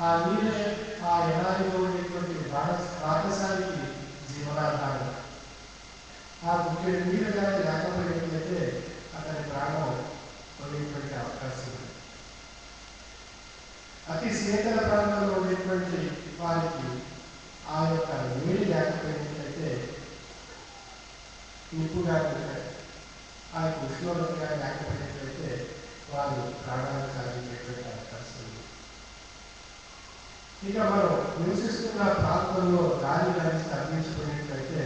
ఆ నీరే ఆ ఎడారిలో ఉండేటువంటి రాక్షసానికి జీవనాధారం. ఆ ముఖ్య నీరు కానీ లేకపోయినట్లయితే అతని ప్రాణం పోయేటువంటి అవకాశం ఉంది. అతి శీతల ప్రాంతంలో ఉండేటువంటి వారికి ఆ యొక్క నీరు లేకపోయినట్లయితే నిప్పుగా ఆ యొక్క ఉష్ణోగ్రతగా లేకపోయినట్లయితే వారు ప్రాణాలు సాగించేటువంటి అవకాశం ఉంది. ఇక మనం నివసిస్తున్న ప్రాంతంలో గాలి కానీ తగ్గించుకునేట్లయితే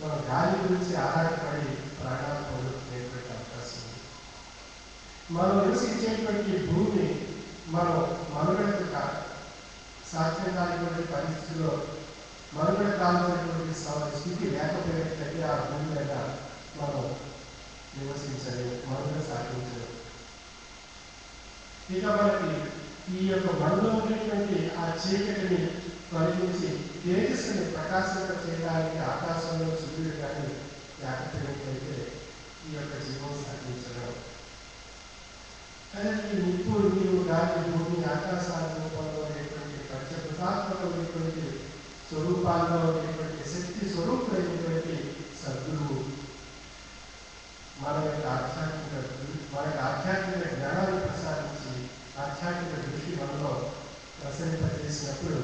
మనం గాలి గురించి ఆరాటపడి ప్రాణాలు పొందుకునేటువంటి అవకాశం ఉంది. మనం నివసించేటువంటి భూమి మనం మనుగడకు సాధ్యం కానిటువంటి పరిస్థితుల్లో మనుగడ కావాల్సినటువంటి స్థితి లేకపోయినట్లయితే ఆ భూమి మీద మనం నివసించలేము, మనుగడ సాధించలేము. ఇక మనకి ఈ యొక్క మనలో ఉండేటువంటి ఆ చీకటిని తొలగించి తేజస్సుని ప్రకాశింప చేయడానికి ఆకాశంలో సూర్యుడు కానీ లేకపోయినట్లయితే ఈ యొక్క జీవం సాధించడం. కానీ నిప్పు, నీరు, గాలి, భూమి, ఆకాశాల రూపంలో ఉండేటువంటి పంచభూతాత్మకమైనటువంటి స్వరూపాల్లో ఉండేటువంటి శక్తి స్వరూపులైనటువంటి సద్గురువు మన యొక్క ఆధ్యాత్మిక జ్ఞానాన్ని ప్రసాదించి ఆధ్యాత్మిక దృష్టి మనలో ప్రసరింపజేసినప్పుడు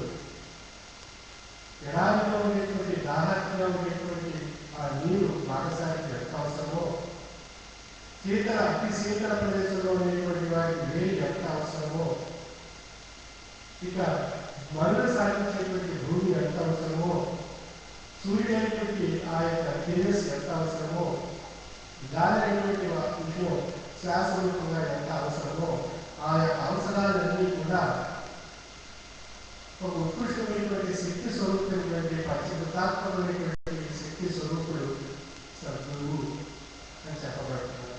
ఎడారిలో ఉండేటువంటి దాహార్తిగా ఉండేటువంటి ఆ నీరు మానసానికి ఎంత అవసరమో, అతి శీతల ప్రదేశంలో ఉండేటువంటి వారికి వేడి ఎంత అవసరమో, ఇక మనుగడ సాగించేటువంటి భూమి ఎంత అవసరమో, సూర్యుడైనటువంటి ఆ యొక్క తేజస్సు ఎంత అవసరమో, గాలి అయినటువంటి విషయం శ్వాసరూపంగా ఎంత అవసరమో, ఆ యొక్క అవసరాలన్నీ కూడా ఒక ఉత్కృష్టమైనటువంటి శక్తి స్వరూపమైనటువంటి పంచభూతాత్మకమైనటువంటి శక్తి స్వరూపుడు సద్గురువు అని చెప్పబడుతున్నారు.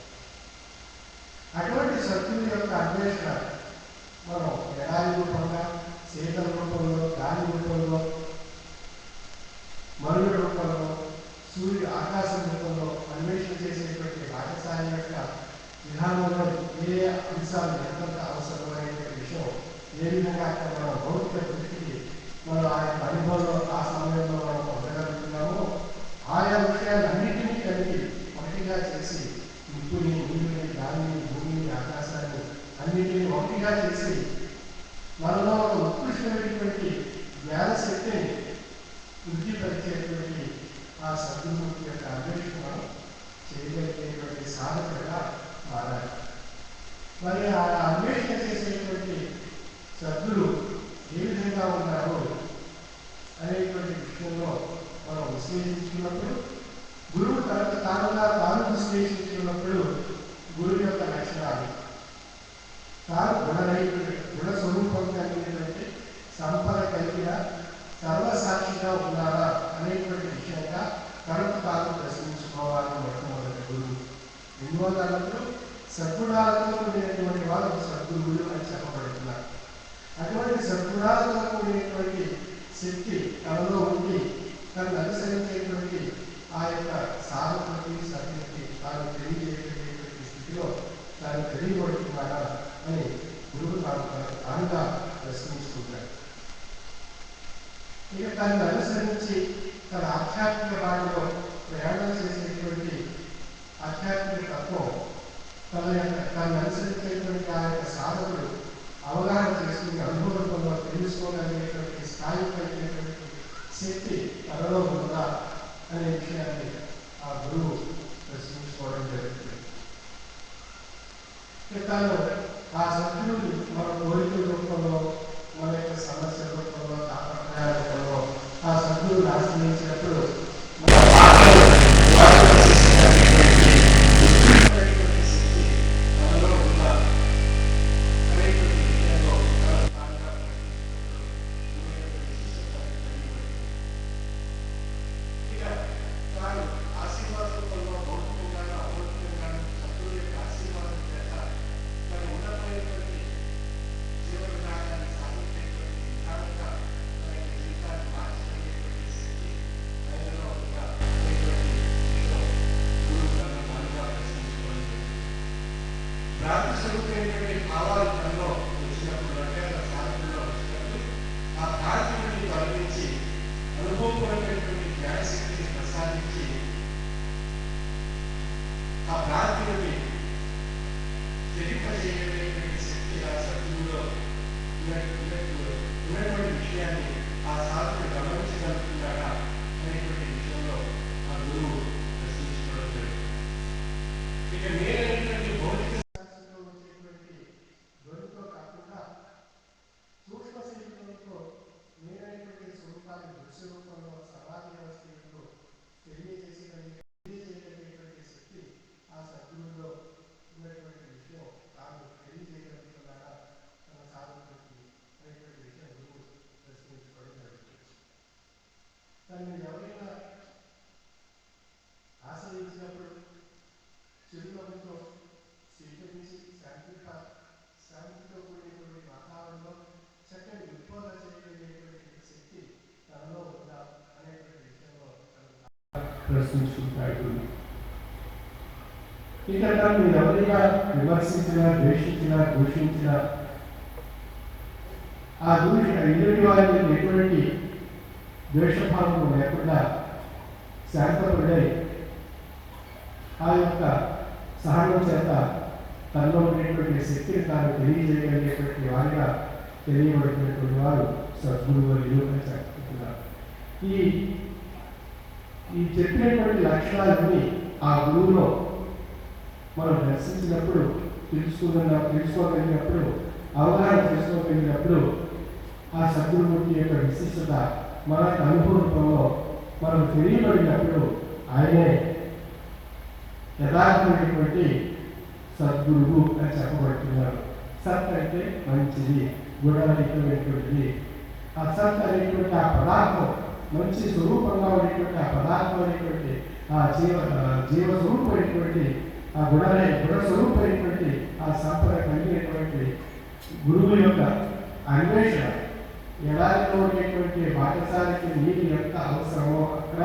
అటువంటి సద్గురు యొక్క అన్వేషణ మనం ఎడారి రూపంగా, శీతల రూపంలో, గాలి రూపంలో, మనుగడ రూపంలో, సూర్యుడు ఆకాశం రూపంలో అన్వేషణ చేసేటువంటి పాఠశాల యొక్క విధానంలో ఏ అంశాలు ఎంత అవసరమైనటువంటి విషయం ఏ విధంగా మన భౌతిక దృష్టికి మనం ఆ యొక్క అనుభవంలో ఆ సమయంలో మనం పొందగలుగుతున్నామో ఆయా విషయాలన్నింటినీ కలిపి ఒకటిగా చేసి నిప్పుని, నీరుని, గాలిని, భూమిని, ఆకాశాన్ని అన్నింటినీ ఒకటిగా చేసి మనలో ఒక ఉత్కృష్టమైనటువంటి జ్ఞానశక్తిని వృద్ధిపరిచేటువంటి ఆ సద్గురుమూర్తి యొక్క అన్వేషణ మనం చేయగలిగేటువంటి సాధకులుగా మారాలి. మరి ఆ అన్వేషణ చేసేటువంటి సద్గురు ఏ విధంగా ఉన్నారు అనేటువంటి విషయంలో మనం విశ్లేషించుకున్నప్పుడు, గురువు తనకు తాను విశ్లేషించుకున్నప్పుడు గురువు యొక్క లక్షణాలు తాను గుణ స్వరూపం కలిగినటువంటి సంపద కలిగిన సర్వసాక్షిగా ఉన్నారా అనేటువంటి విషయంగా తనకు తాను ప్రశ్నించుకోవాలని మొట్టమొదటి గురువు. ఎన్నోదాలకు సద్గుణాలతో కూడినటువంటి వారు సద్గురువులు అని చెప్పబడుతున్నారు. అటువంటి సద్గుణాలతో కూడినటువంటి శక్తి తనలో ఉండి తనను అనుసరించేటువంటి ఆ యొక్క సాధకులకి సత్యకి తాను తెలియజేసేటువంటి స్థితిలో తాను తెలియబడుతున్నాడా అని గురువు తానుగా ప్రశ్నించుకుంటాడు. ఇక తనను అనుసరించి తన ఆధ్యాత్మిక బాటలో ప్రయాణం చేసేటువంటి ఆధ్యాత్మిక తత్వం తనను అనుసరించేటువంటి ఆ యొక్క సాధకుడు అవగాహన చేసుకుని అనుభవంలో తెలుసుకోగలిగేటువంటి స్థాయి కలిగినటువంటి శక్తి తనలో ఉందా అనే విషయాన్ని ఆ గురువు ప్రశ్నించుకోవడం జరుగుతుంది. తాను ఆ సద్గురువుని మన కోరికల రూపంలో, మన యొక్క సమస్య రూపంలో, తాపత్రయాల రూపంలో ఆ సద్గురువుని ఆశ్రయించినప్పుడు భావాలు తనలో వచ్చినప్పుడు అంటే సాధనలో వచ్చినప్పుడు ఆ భ్రాంతిని తెలియజేయగలిగినటువంటి శక్తి ఆ సద్గురువులో ఉన్నటువంటి విషయాన్ని ఆ సాధకుడు గమనించగలుగుతున్నాడా అనేటువంటి విషయంలో ఆ గురువు ప్రశ్నించుకోవడం జరుగుతుంది. ఇక నేనైనటువంటి భౌతిక శాస్త్రంలో వచ్చేటువంటి ధ్వనితో కాకుండా సూక్ష్మ శరీరంతో నేనైనటువంటి స్వరూపాన్ని దృశ్య రూపంలో సమాధి వ్యవస్థలో తెలియజేయగలిగేటువంటి శక్తి ఆ సద్గురువులో ఉన్నటువంటి విషయం తాను తెలియజేయగలుగుతున్నాడా తన సాధకుడికి అనేటువంటి విషయం గురువు ప్రశ్నించుకోవడం జరుగుతుంది. తను ఎవరైనా ఆశ్రయించినప్పుడు చిరునవ్వుతో స్వీకరించి శాంతితో కూడినటువంటి వాతావరణంలో చక్కని ఉద్బోధ చేయగలిగేటువంటి శక్తి తనలో ఉందా అనేటువంటి విషయంలో ప్రశ్నించుకుంటాడు. ఇక తను ఎవరిగా విమర్శించినా, ద్వేషించినా, దూషించినా ఆ ఎదుటి వారికి ఎటువంటి ద్వేషభావం లేకుండా శాంతపడై ఆ యొక్క సహనం చేత తనలో ఉండేటువంటి శక్తిని తాను తెలియజేయగలిగేటువంటి వారిగా తెలియబడినటువంటి వారు సద్గురువు నిరూపణ చెప్తున్నారు. ఈ చెప్పినటువంటి లక్షణాలన్నీ ఆ గురువులో మనం దర్శించినప్పుడు తెలుసుకోగలిగినప్పుడు అవగాహన చేసుకోగలిగినప్పుడు ఆ సద్గురుమూర్తి యొక్క విశిష్టత మన అనుభవ రూపంలో మనం తెలియబడినప్పుడు ఆయనే యథార్థమైనటువంటి సద్గురువు అని చెప్పబడుతున్నారు. సత్ అంటే మంచిది, గుణరహితమైనటువంటిది. ఆ సత్ అనేటువంటి ఆ పదార్థం మంచి స్వరూపంగా ఉండేటువంటి ఆ పదార్థం అనేటువంటి ఆ జీవస్వరూపమైనటువంటి ఆ గుణస్వరూపమైనటువంటి ఆ సంపద కలిగినటువంటి గురువు యొక్క అన్వేషణ ఎడారిలో ఉండేటువంటి పాఠశాలకి నీరు ఎంత అవసరమో అక్కడ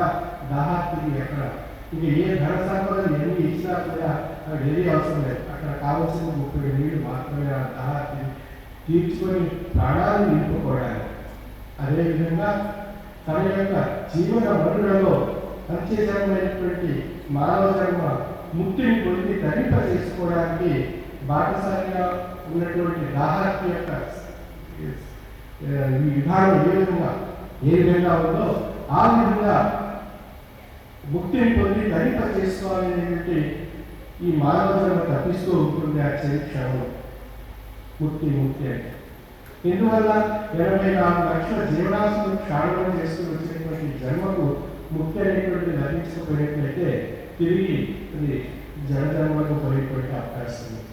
దాహార్తికి ఎక్కడ ఇక ఏ ధన సంపదలు ఎన్ని ఇచ్చినా కూడా అక్కడ ఏది అవసరం లేదు. అక్కడ కావాల్సిన 30 నీళ్లు మాత్రమే ఆ దాహార్తిని తీర్చుకొని ప్రాణాలు నిలుపుకోవడానికి. అదేవిధంగా తన యొక్క జీవన వనరులలో ప్రత్యేకమైనటువంటి మానవ జన్మ ముక్తిని పొంది తరింప చేసుకోవడానికి బాటసారిగా ఉన్నటువంటి దాహార్తి యొక్క ఈ విధానం ఏ విధంగా ఉందో ఆ విధంగా ముక్తిని పొంది తరింప చేసుకోవాలనేటువంటి ఈ మానవ జన్మ తప్పిస్తూ ఉంటుంది ఆ చరిత్రను ముక్తి అంటే. ఎందువల్ల 84 లక్షల జీవరాశులు క్షాళనం చేస్తూ వచ్చినటువంటి జన్మకు ముక్తి అనేటువంటి లభించకపోయినట్లయితే తిరిగి అది జనజన్మకు పోయేటువంటి అవకాశం ఉంది.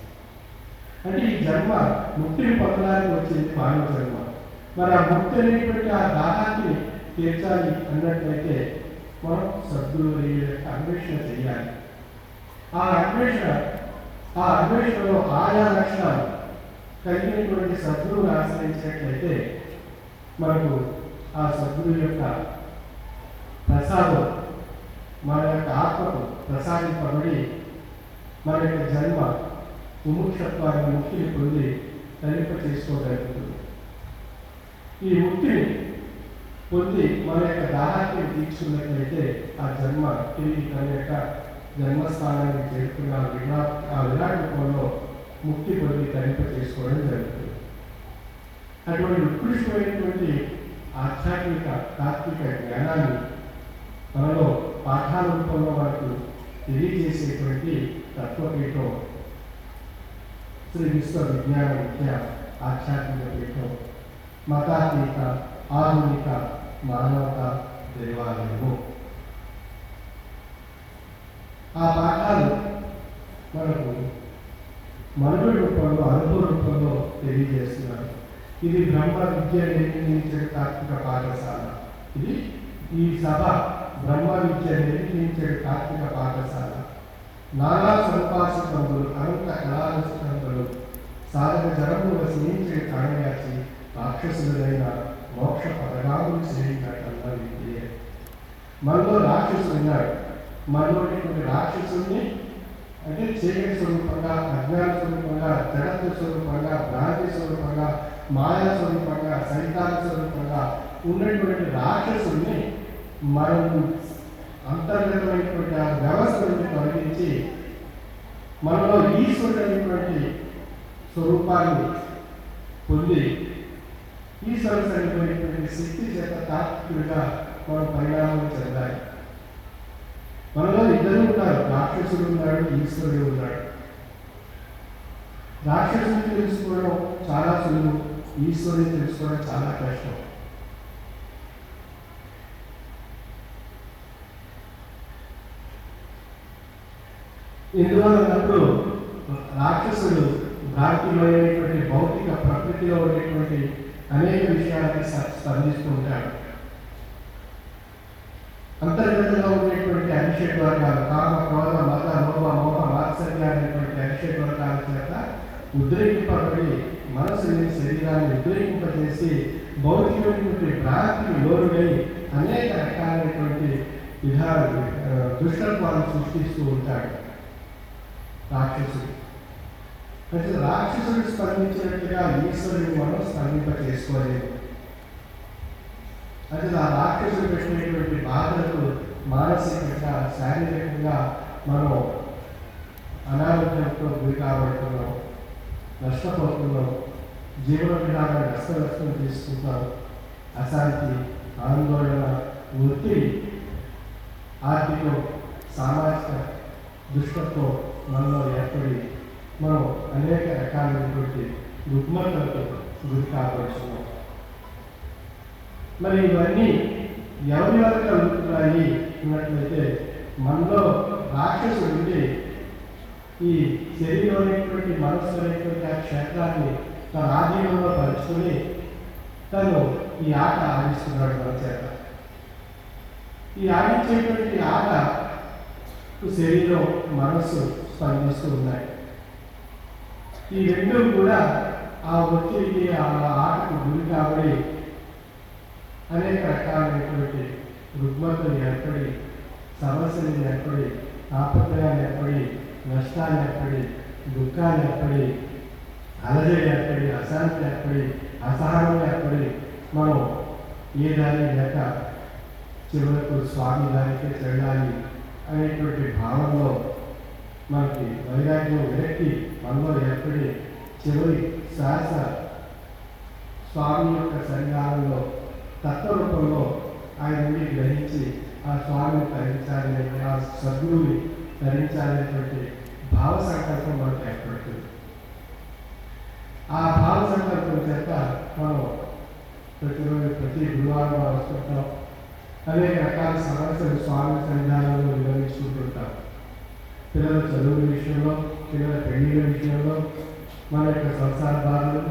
అంటే ఈ జన్మ ముక్తిని పొందడానికి వచ్చింది మానవ జన్మ. మరి ఆ ముక్తి అనేటువంటి ఆ దాహాన్ని తీర్చాలి అన్నట్లయితే మనం సద్గురువు యొక్క అన్వేషణ చేయాలి. ఆ అన్వేషణలో ఆయా లక్షణాలు కలిగినటువంటి సద్గురువుని ఆశ్రయించినట్లయితే మనకు ఆ సద్గురువు యొక్క ప్రసాదం మన యొక్క ఆత్మకు ప్రసాదింపబడి మన యొక్క జన్మ ముముక్షత్వాన్ని ముక్తిని పొంది తరింప చేసుకోగలుగుతుంది. ఈ ముక్తిని పొంది మన యొక్క దాహాన్ని తీర్చుకున్నట్లయితే ఆ జన్మ తిరిగి తన యొక్క జన్మస్థానానికి చేరుకున్న ఆ విరాట్ రూపంలో ముక్తి పొంది తరింప చేసుకోవడం జరుగుతుంది. అటువంటి ఉత్కృష్టమైనటువంటి ఆధ్యాత్మిక తాత్విక జ్ఞానాన్ని మనలో పాఠాల రూపంలో మనకు తెలియజేసేటువంటి తత్వపీఠం శ్రీ విశ్వ విజ్ఞాన విద్య ఆధ్యాత్మిక పీఠం మతాతీత ఆధునిక మానవత దేవాలయము. ఆ పాఠాలు మనకు మనుగడ రూపంలో అనుభవ రూపంలో తెలియజేస్తున్నారు. ఇది బ్రహ్మ విద్య నిర్మించే తాత్విక పాఠశాల. ఈ సభ బ్రహ్మ విద్య నిర్మించే తాత్విక పాఠశాల. నానా సంపాసితంతులు అనంత కళారసితంతులు సాధక జనములు స్నేహించే కాణయాచి రాక్షసులైన మోక్ష పదగాములు చేయించటంలో విద్య. మనలో రాక్షసులు ఉన్నాడు. మనలోని రాక్షసుల్ని అంటే చీకటి స్వరూపంగా, అజ్ఞాన స్వరూపంగా, జగత్తు స్వరూపంగా, భ్రాంతి స్వరూపంగా, మాయా స్వరూపంగా, సైతాన స్వరూపంగా ఉన్నటువంటి రాక్షసుల్ని మనం అంతర్గతమైనటువంటి ఆ వ్యవస్థ నుండి తొలగించి ఈశ్వరుడు అనేటువంటి స్వరూపాన్ని పొంది ఈశ్వరుడు సరిపోయినటువంటి శక్తి చేత తాత్వికుడిగా మనం పరిణామం చెందాలి. మనలో ఇద్దరు ఉన్నారు, రాక్షసుడు ఉన్నాడు, ఈశ్వరుడు ఉన్నాడు. రాక్షసుని తెలుసుకోవడం చాలా సులువు, ఈశ్వరుని తెలుసుకోవడం చాలా కష్టం. ఎందువలనప్పుడు రాక్షసుడు భ్రాంతిలోనేటువంటి భౌతిక ప్రకృతిలో ఉండేటువంటి అనేక విషయాలకి స్పందిస్తూ ఉంటాడు. అంతర్గతంగా ఉండేటువంటి అరిషడ్ వర్గాలు కామ క్రోధ మత లోభ మోహ మాత్సర్య అనేటువంటి అరిషడ్ వర్గాల చేత ఉద్రేకింపబడి మనసుని శరీరాన్ని ఉద్రేకింపజేసి భౌతికమైనటువంటి భ్రాంతికి లోరుడై అనేక రకాలైనటువంటి విధాలు దుష్టత్వాలను సృష్టిస్తూ ఉంటాడు రాక్షసుడు. ప్రతి రాక్షసుడు స్పందించినట్టుగా ఈశ్వరుని మనం స్పందింప చేసుకోలేదు. అది ఆ రాక్షసుడు పెట్టినటువంటి బాధలకు మానసికంగా శారీరకంగా మనం అనారోగ్యంతో గురి కాబడుతున్నాం, నష్టపోతున్నాం, జీవన విధానాన్ని నష్టం తీసుకుంటాం. అశాంతి, ఆందోళన, ఒత్తిడి, ఆర్థిక సామాజిక దుష్టత్వం మనలో ఏర్పడి మనం అనేక రకాలైనటువంటి రుగ్మతలకు గురి కాబడుతున్నాం. మరి ఇవన్నీ ఎవరి వరకు కలుగుతున్నాయి అన్నట్లయితే మనలో రాక్షసుడు ఉండి ఈ శరీరంలోనేటువంటి మనస్సు అనేటువంటి ఆ క్షేత్రాన్ని తన ఆధీనంలో పరుచుకొని తను ఈ ఆట ఆడిస్తున్నాడు మన చేత. ఈ ఆడించేటువంటి ఆట శరీరం మనస్సు స్పందిస్తూ ఉన్నాయి. ఈ రెండు కూడా ఆ ఒత్తిడికి ఆ ఆటకు గురి కాబడి అనేక రకాలైనటువంటి రుగ్మతలు ఏర్పడి, సమస్యలు ఏర్పడి, ఆపత్రయాలు ఏర్పడి, నష్టాలు ఏర్పడి, దుఃఖాలు ఏర్పడి, అలజడి ఏర్పడి, అశాంతి ఏర్పడి, అసహనం ఏర్పడి మనం ఏ దాని లేక చివరకు స్వామి దానికే వెళ్ళాలి అనేటువంటి భావంలో మనకి వైరాగ్యం విరక్తి మనలో ఏర్పడి చివరి శ్వాస స్వామి యొక్క సన్నిధానంలో తత్వరూపంలో ఆయన నుండి గ్రహించి ఆ స్వామిని తరించాలని, ఆ సద్గురువుని తరించాలనేటువంటి భావ సంకల్పం మనకు ఏర్పడుతుంది. ఆ భావ సంకల్పం చేత మనం ప్రతిరోజు ప్రతి గురువారం వస్తుంటాం. అనేక రకాల సమస్యలు స్వామి సన్నిధానంలో నిర్వహించుకుంటుంటాం. పిల్లల చదువుల విషయంలో, పిల్లల పెళ్లిళ్ళ విషయంలో, మన యొక్క సంసార బాధలు,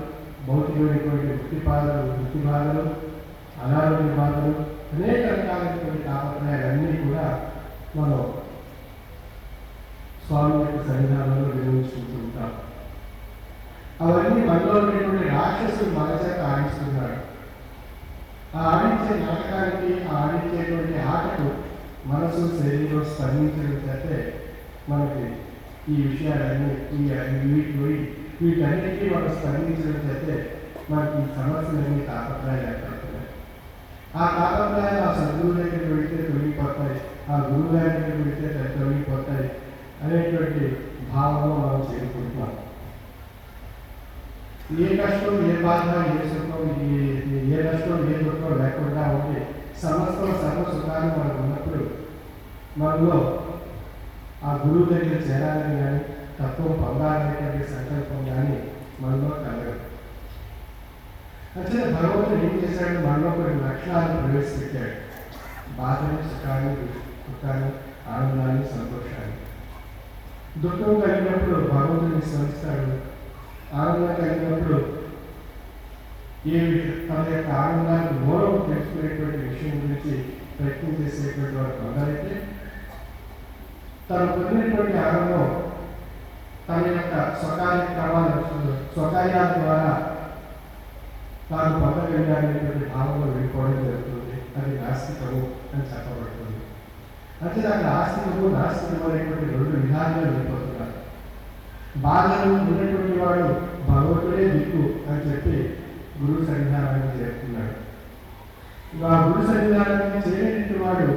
భౌతికమైనటువంటి వృత్తి బాధలు, అనారోగ్య బాధలు, అనేక రకాలైనటువంటి తాపత్రయాలన్నీ కూడా మనం స్వామి యొక్క సన్నిధానంలో నిర్వహించుకుంటూ ఉంటాం. అవన్నీ మనలో ఉండేటువంటి రాక్షసుడు మన చేత ఆడిస్తున్నాడు. ఆ ఆడించే నాటకానికి, ఆ ఆడించేటువంటి ఆటకు మనసు శరీరం స్పందించడం చేస్తే మనకి ఈ విషయాలన్నీ వీటన్నిటికీ మనం స్పందించడం చేస్తే మనకి ఈ సమస్యలన్నీ తాపత్రయాలు ఏర్పడుతున్నాయి. ఆ తాపత్రయాలు ఆ సద్గురువు దగ్గరికి వెళితే తొలగిపోతాయి, ఆ గురువు గారి దగ్గరికి వెళితే తొలగిపోతాయి అనేటువంటి భావంలో మనం చేరుకుంటున్నాం. ఏ కష్టం, ఏ బాధ, ఏ సుఖం, ఏ నష్టం, ఏ దుఃఖం లేకుండా ఉండి సమస్తం సర్వ సుఖాలు మనకు ఉన్నప్పుడు మనలో ఆ గురువు దగ్గర చేరాలని కానీ తత్వం పొందాలనేటువంటి సంకల్పం కానీ మనలో కలగదు. అంటే భగవంతుడు ఏం చేశాడు, మనలో కొన్ని లక్షణాలను ప్రవేశపెట్టాడు. బాధని, సుఖాన్ని, దుఃఖాన్ని, ఆనందాన్ని, సంతోషాన్ని. దుఃఖం కలిగినప్పుడు భగవంతుడిని స్మరిస్తాడు. ఆనందం కలిగినప్పుడు తన యొక్క ఆనందానికి మూలం తెలుసుకునేటువంటి విషయం గురించి ప్రయత్నం చేసేటువంటి వారు కొందరైతే తను పొందినటువంటి ఆనందం తన యొక్క స్వకార్యాల ద్వారా తాను పొందగలిగానేటువంటి భావంలో వెళ్ళిపోవడం జరుగుతుంది. అది నాస్తికము అని చెప్పబడుతుంది. అంటే అక్కడ ఆస్తికము, నాస్తికము అనేటువంటి రెండు విధాలుగా వెళ్ళిపోతున్నారు. బాధలు ఉన్నటువంటి వాడు భగవంతుడే దిక్కు అని చెప్పి గురువు సన్నిధానాన్ని చేరుకున్నాడు. ఆ గురు సన్నిధానాన్ని చేయలేని వాడు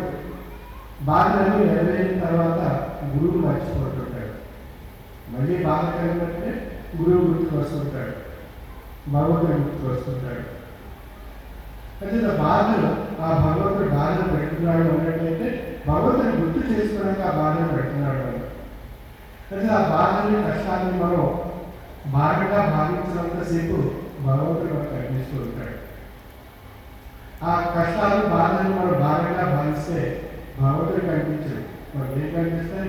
బాధలన్నీ నెరవేరిన తర్వాత గురువు మర్చిపోతుంటాడు. మళ్ళీ బాధ కలిగినట్టే గురువు గుర్తుకు వస్తుంటాడు, భగవంతుడు గుర్తుకు వస్తుంటాడు. అయితే బాధలు ఆ భగవంతుడు బాధలు పెడుతున్నాడు అన్నట్లయితే భగవంతుని గుర్తు చేసుకోవడానికి ఆ బాధలు పెడుతున్నాడు అని. అయితే ఆ బాధల్ని కష్టాన్ని మనం బాధగా భావించినంతసేపు భగవంతుడు మనకు కనిపిస్తూ ఉంటాడు. ఆ కష్టాలు బాధలు మనం బాధగా భావిస్తే భగవంతుడు కనిపించడు. మనం ఏం కనిపిస్తే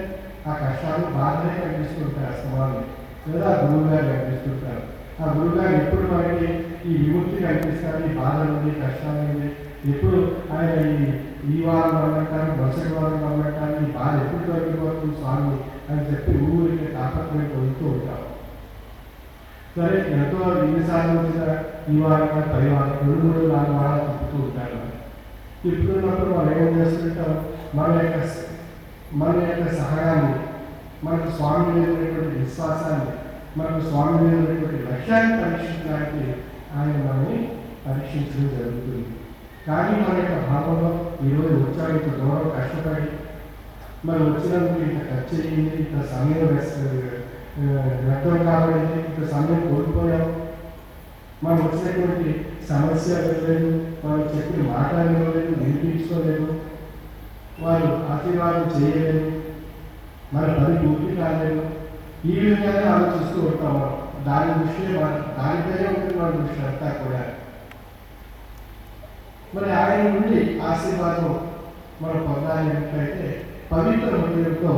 ఆ కష్టాలు బాధలే కనిపిస్తుంటాయి, అస్తమాన్ని లేదా గురువు గారు కనిపిస్తుంటారు. ఆ గురువు గారు ఎప్పుడు మనకి ఈ విముక్తి కనిపిస్తారు, ఈ బాధ ఉంది, కష్టాలు ఉంది, ఎప్పుడు ఆయన ఈ వారం అమ్మంటారు, మరుసటి వారం అమ్మంటారు, ఈ బాధ ఎప్పుడు తొలగిపోతుంది స్వామి అని చెప్పి ఊరికి తాపత్రయం పొందుతూ ఉంటాం. సరే ఎంతో ఎన్నిసార్లు వచ్చిన ఈ వారం 10 వారం 3 4 వారాలు తిప్పుతూ ఉంటారు. తిప్పుతున్నప్పుడు మనం ఏం చేస్తుంటాం, మన యొక్క సహనాన్ని, మనకు స్వామి మీద ఉన్నటువంటి విశ్వాసాన్ని, మనకు స్వామి మీద ఉన్నటువంటి లక్ష్యాన్ని పరీక్షించడానికి ఆయన మనల్ని పరీక్షించడం జరుగుతుంది. కానీ మన యొక్క భావంలో ఈరోజు వచ్చానికి దూరం కష్టపడి మనం వచ్చినందుకు ఇంత ఖర్చు అయ్యింది, ఇంత సమయం వ్యర్థం కాబట్టి ఇంత సమయం కోల్పోయాం, మనం వచ్చినటువంటి సమస్య లేదు, మనం చెప్పిన మాటలు ఇవ్వలేదు, వినిపించుకోలేదు, వారు ఆశీర్వాదం చేయలేదు, మన పని పూర్తి కాలేదు, ఈ విధంగానే ఆలోచిస్తూ ఉంటాం. దాని దృష్టి దానిపైనే ఉంటుంది మన దృష్టి అంతా కూడా. మరి ఆయన నుండి ఆశీర్వాదం మనం పొందాలి అంటే పవిత్ర హృదయంతో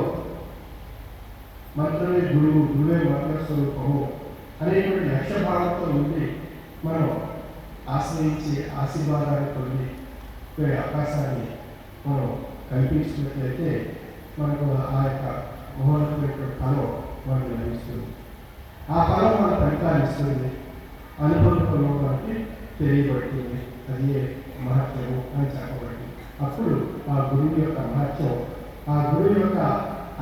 మంత్రమే గురువు, గురువే మంత్రస్వరూపము అనేటువంటి లక్ష్య భావంతో ఉండి మనం ఆశ్రయించి ఆశీర్వాదాన్ని పొంది అవకాశాన్ని మనం కల్పించినట్లయితే మనకు ఆ యొక్క మహోన్నతమైనటువంటి ఫలం మనకు లభిస్తుంది. ఆ ఫలం మన ఫలితాన్ని ఇస్తుంది, అనుభవంలో మనకి తెలియబడుతుంది. అదే మహత్యము అని చెప్పబడింది. అప్పుడు ఆ గురువు యొక్క మహత్యం, ఆ గురువు యొక్క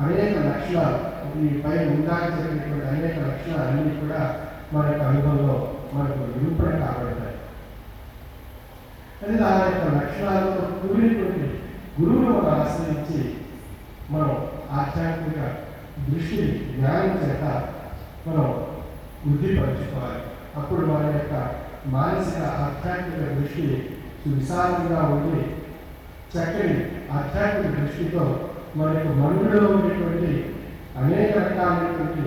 అనేక లక్షణాలు, ఈ పైన ఉండాలని చెప్పినటువంటి అనేక లక్షణాలన్నీ కూడా మన యొక్క అనుభవంలో మనకు నిరూపణ కాబడతాయి. అది ఆ యొక్క లక్షణాలతో కూడినటువంటి గురువును మనం ఆశ్రయించి మనం ఆధ్యాత్మిక దృష్టిని జ్ఞానం చేత మనం వృద్ధిపరచుకోవాలి. అప్పుడు మన యొక్క మానసిక ఆధ్యాత్మిక దృష్టి విశాలంగా ఉండి చక్కని ఆధ్యాత్మిక దృష్టితో మనకు మనుగడలో ఉండేటువంటి అనేక రకాలైనటువంటి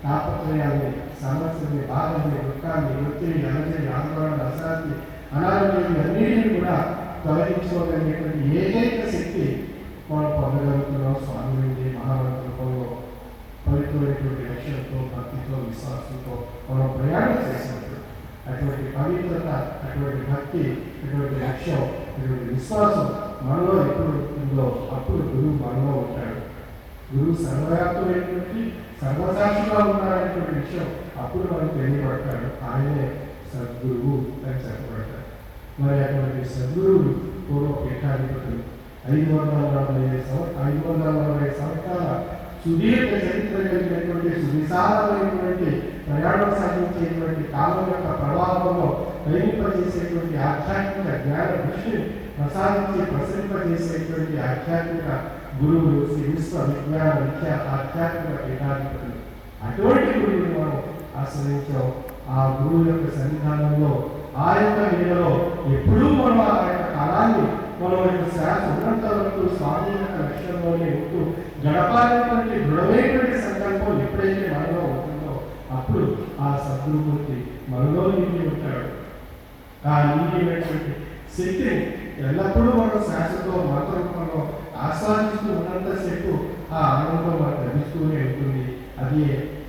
తాపత్రయాన్ని, సమస్యని, బాధని, దుఃఖాన్ని, ఒత్తిడి, అలజడి, ఆందోళన, అశాంతి, అనారోగ్యం అన్నిటిని కూడా తొలగించుకోగలిగేటువంటి ఏకైక శక్తి మనం పొందగలుగుతున్నాం స్వామి నుండి. మహామంత్రంలో పవిత్రమైనటువంటి లక్ష్యంతో, భక్తితో, విశ్వాసంతో మనం ప్రయాణం చేసినప్పుడు అటువంటి పవిత్రత, అటువంటి భక్తి, అటువంటి లక్ష్యం, అటువంటి విశ్వాసం మనలో ఎప్పుడు ఉందో అప్పుడు గురువు మనలో ఉంటాడు. గురువు సర్వవ్యాప్తమైనటువంటి సర్వసాక్షిగా ఉన్నాడనేటువంటి విషయం అప్పుడు మనకు తెలియబడతాడు. ఆయనే సద్గురువు అని చెప్పబడతాడు. మరి అటువంటి సద్గురువులు పూర్వ పీఠాధిపతులు 540 సంవత్సరాల సుదీర్ఘ చరిత్ర కలిగినటువంటి సువిశాలమైనటువంటి ప్రయాణం సాగించేటువంటి కాలం యొక్క ప్రభావంలో ప్రయాణింపజేసేటువంటి ఆధ్యాత్మిక జ్ఞాన దృష్టిని ప్రసరింపజేసేటువంటి ఆధ్యాత్మిక గురువులు శ్రీ విశ్వ విజ్ఞాన విద్య ఆధ్యాత్మిక పీఠాధిపతులు. అటువంటి గురువుని మనం ఆశ్రయించాం. ఆ గురువు యొక్క సన్నిధానంలో, ఆ యొక్క నీడలో ఎప్పుడూ మనం ఆ యొక్క కాలాన్ని మనం యొక్క శ్వాస ఉన్నంత వరకు స్వామి యొక్క లక్ష్యంలోనే ఉంటూ గడపాలనేటువంటి దృఢమైనటువంటి సంకల్పం ఎప్పుడైతే మనలో ఉంటుందో అప్పుడు ఆ సద్గురుమూర్తి మనలో నిండి ఉంటాడు. ఆ నిండినటువంటి శక్తిని ఎల్లప్పుడూ మనం శ్వాసతో మంత్రంలో ఆస్వాదిస్తూ ఉన్నంతసేపు ఆ ఆనందం మనకు లభిస్తూనే ఉంటుంది. అది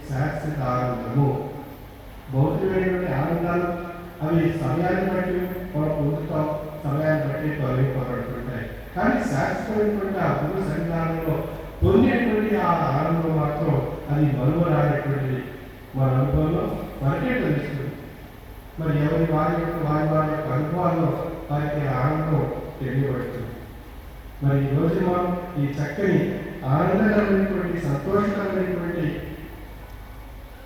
శాశ్వత ఆనందము. భౌతికమైనటువంటి ఆనందాలు అవి సమయాన్ని బట్టి మనం పొందుతాం, సమయాన్ని బట్టి తొలగిపోబడుతుంటాయి. కానీ శాశ్వతమైనటువంటి ఆ గురు సన్నిధానంలో పొందేటువంటి ఆ ఆనందం మాత్రం అది మరువరానటువంటిది. మన అనుభవంలో మనకే తెలుస్తుంది. మరి వారి యొక్క అనుభవాల్లో వారికి ఆనందం తెలియబడుతుంది. మరి ఈరోజు మనం ఈ చక్కని ఆనందకరమైనటువంటి సంతోషకరమైనటువంటి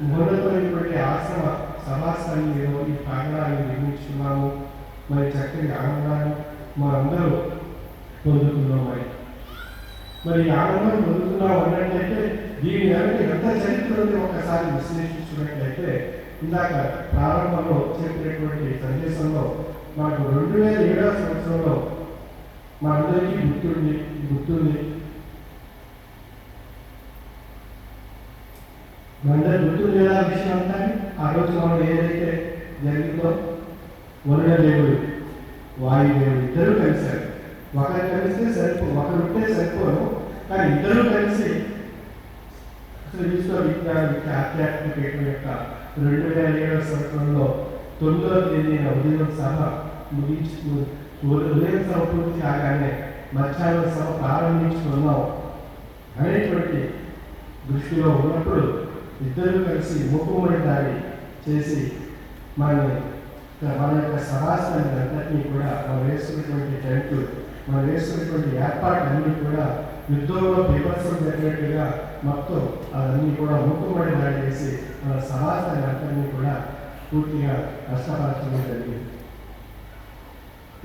ఉన్నతమైనటువంటి ఆశ్రమ సమాసాన్ని ఈ ప్రాంగణాన్ని నిర్మించుకున్నాము. మరి చక్కని ఆనందాన్ని మనందరూ పొందుతున్నాం. మరి ఆనందం పొందుతున్నాం అన్నట్లయితే దీని వెనక ఎంత చరిత్ర ఉంది ఒకసారి విశ్లేషించుకున్నట్లయితే ఇందాక ప్రారంభంలో చెప్పినటువంటి సందేశంలో మనకు 2007వ సంవత్సరంలో మనందరికీ గుర్తుంది మనందరూ గుర్తుండేలా విషయం అంతా ఆ రోజు మనం ఏదైతే జరిగిందో వరుణ దేవుడు వాయుదేవుడు ఇద్దరు కలిశారు. ఒకరు కలిస్తే ఒకరు ఉంటే సరిపోరు, కానీ ఇద్దరు కలిసి అసలు విశ్వ ఆధ్యాత్మిక యొక్క 2007వ సంవత్సరంలో 9వ తేదీన ఉదయం సభ ఉదయం సభ పూర్తి కాగానే మధ్యాహ్నం సభ ప్రారంభించుకున్నాం అనేటువంటి దృష్టిలో ఉన్నప్పుడు ఇద్దరు కలిసి మూకుమ్మడి దాడి చేసి మన యొక్క సమాజాన్ని అంతటినీ కూడా మనం వేసుకున్నటువంటి టెంట్లు, మనం వేసుకున్నటువంటి ఏర్పాట్లన్నీ కూడా యుద్ధంలో బీభత్సం జరిగినట్టుగా మొత్తం అవన్నీ కూడా మూకుమ్మడి దాడి చేసి మన సమాజాన్ని అంతటినీ కూడా పూర్తిగా నష్టపరచడం జరిగింది.